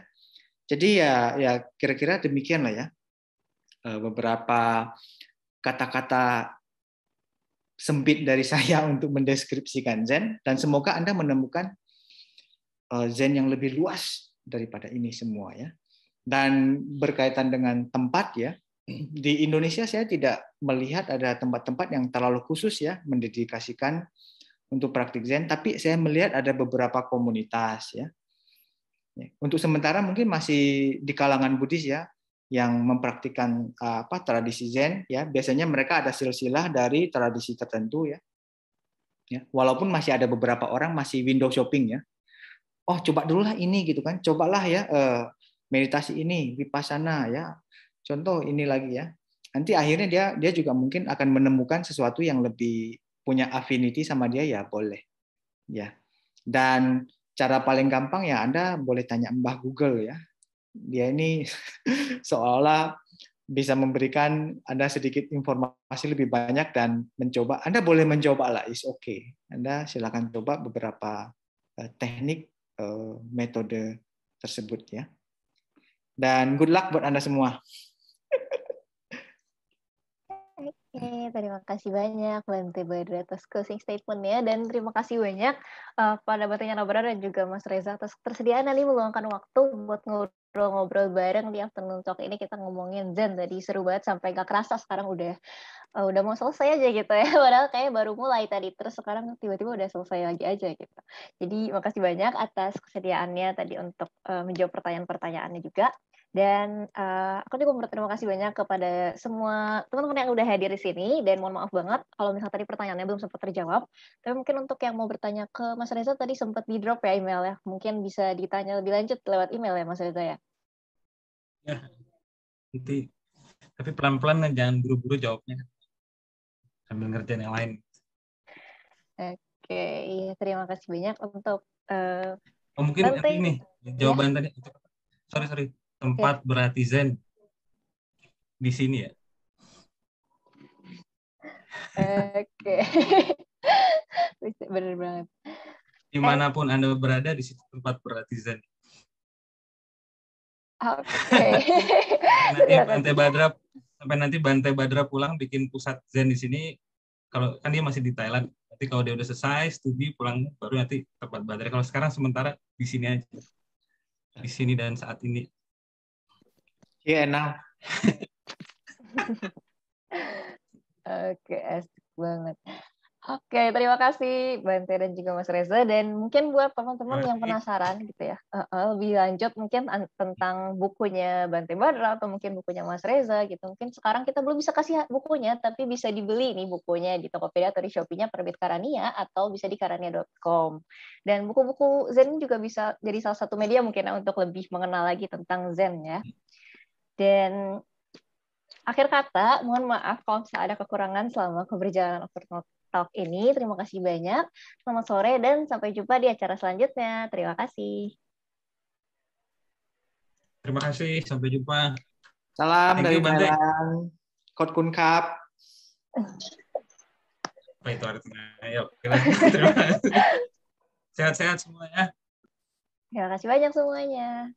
Jadi ya kira-kira demikianlah ya. Beberapa kata-kata sempit dari saya untuk mendeskripsikan Zen, dan semoga Anda menemukan Zen yang lebih luas daripada ini semua ya. Dan berkaitan dengan tempat ya, di Indonesia saya tidak melihat ada tempat-tempat yang terlalu khusus ya mendedikasikan untuk praktik Zen, tapi saya melihat ada beberapa komunitas ya. Untuk sementara mungkin masih di kalangan Buddhis ya yang mempraktikkan tradisi Zen ya. Biasanya mereka ada silsilah dari tradisi tertentu ya. Walaupun masih ada beberapa orang masih window shopping ya. Oh, coba dulu lah ini gitu kan. Cobalah ya meditasi ini, vipassana ya. Contoh ini lagi ya. Nanti akhirnya dia juga mungkin akan menemukan sesuatu yang lebih punya affinity sama dia ya boleh. Ya. Dan cara paling gampang ya Anda boleh tanya Mbah Google ya. Dia ini seolah bisa memberikan Anda sedikit informasi lebih banyak dan mencoba. Anda boleh mencoba lah, is okay. Anda silakan coba beberapa teknik metode tersebut ya. Dan good luck buat Anda semua. Oke, terima kasih banyak Bante Badra atas closing statement-nya, dan terima kasih banyak pada Bante Nabara dan juga Mas Reza atas persediaan nanti meluangkan waktu buat ngobrol-ngobrol bareng di afternoon talk ini. Kita ngomongin Zen tadi seru banget sampai gak kerasa sekarang udah mau selesai aja gitu ya. Padahal kayak baru mulai tadi, terus sekarang tiba-tiba udah selesai lagi aja gitu. Jadi makasih banyak atas kesediaannya tadi untuk menjawab pertanyaan-pertanyaannya juga. Dan aku juga berterima kasih banyak kepada semua teman-teman yang udah hadir di sini, dan mohon maaf banget kalau misalnya tadi pertanyaannya belum sempat terjawab. Tapi mungkin untuk yang mau bertanya ke Mas Reza tadi sempat di drop ya email ya. Mungkin bisa ditanya lebih lanjut lewat email ya Mas Reza ya. Ya, nanti. Tapi pelan-pelan jangan buru-buru jawabnya. Sambil ngerjain yang lain. Oke, terima kasih banyak untuk mungkin nanti nih jawaban tadi. Sorry. Tempat berarti Zen di sini ya. Oke. Bener banget. Dimanapun Anda berada, di situ tempat berarti Zen. Oke. Sampai nanti Bante Badra pulang bikin pusat Zen di sini. Kalau kan dia masih di Thailand. Nanti kalau dia udah selesai studi pulang baru nanti tempat Badra. Kalau sekarang sementara di sini aja. Di sini dan saat ini. Iya, enak. Oke, asik banget. Oke, terima kasih Bante dan juga Mas Reza. Dan mungkin buat teman-teman yang penasaran gitu ya, lebih lanjut mungkin tentang bukunya Bante Badra atau mungkin bukunya Mas Reza gitu. Mungkin sekarang kita belum bisa kasih bukunya, tapi bisa dibeli nih bukunya di Tokopedia atau di Shopee-nya Penerbit Karania, atau bisa di karania.com. Dan buku-buku Zen juga bisa jadi salah satu media mungkin untuk lebih mengenal lagi tentang Zen ya. Dan akhir kata, mohon maaf kalau ada kekurangan selama keberjalanan Afternoon Talk ini. Terima kasih banyak. Selamat sore dan sampai jumpa di acara selanjutnya. Terima kasih. Terima kasih. Sampai jumpa. Salam dari Thailand. Khot kun kap. Apa itu artinya? Ayo, terima kasih. Sehat-sehat semuanya. Terima kasih banyak semuanya.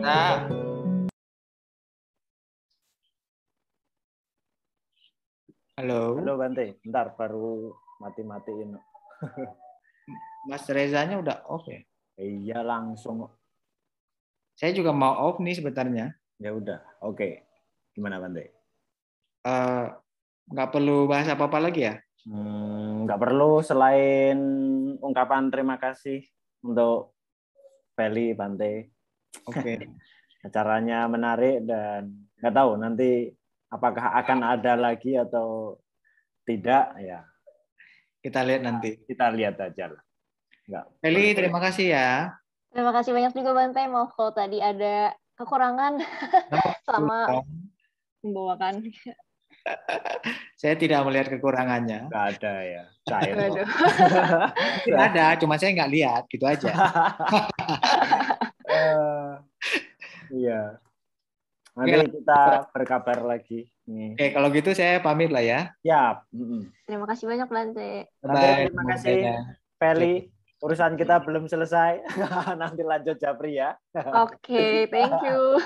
Anta. Halo. Halo Bante, bentar baru mati-matiin. Mas Rezanya udah off ya? Iya langsung. Saya juga mau off nih sebenarnya. Ya udah, oke. Gimana Bante? Nggak perlu bahas apa-apa lagi ya? Nggak perlu selain ungkapan terima kasih untuk Feli Bante. Oke. Acaranya menarik dan nggak tahu nanti apakah akan ada lagi atau tidak ya. Kita lihat nanti. Kita lihat aja lah. Nggak. Feli, terima kasih ya. Terima kasih banyak juga Bante. Maaf kalau tadi ada kekurangan sama membawakan. Saya tidak melihat kekurangannya. Nggak ada ya. Cair. Waduh. Mungkin ada, cuma saya nggak lihat, gitu aja. Iya. Nanti kita berkabar lagi. Oke, kalau gitu saya pamit lah ya. Siap. Terima kasih banyak Bante. Bye. Terima kasih Feli. Urusan kita belum selesai. Nanti lanjut Japri ya. Oke, thank you.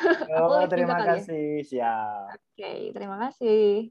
Terima kasih. Siap. Oke, terima kasih.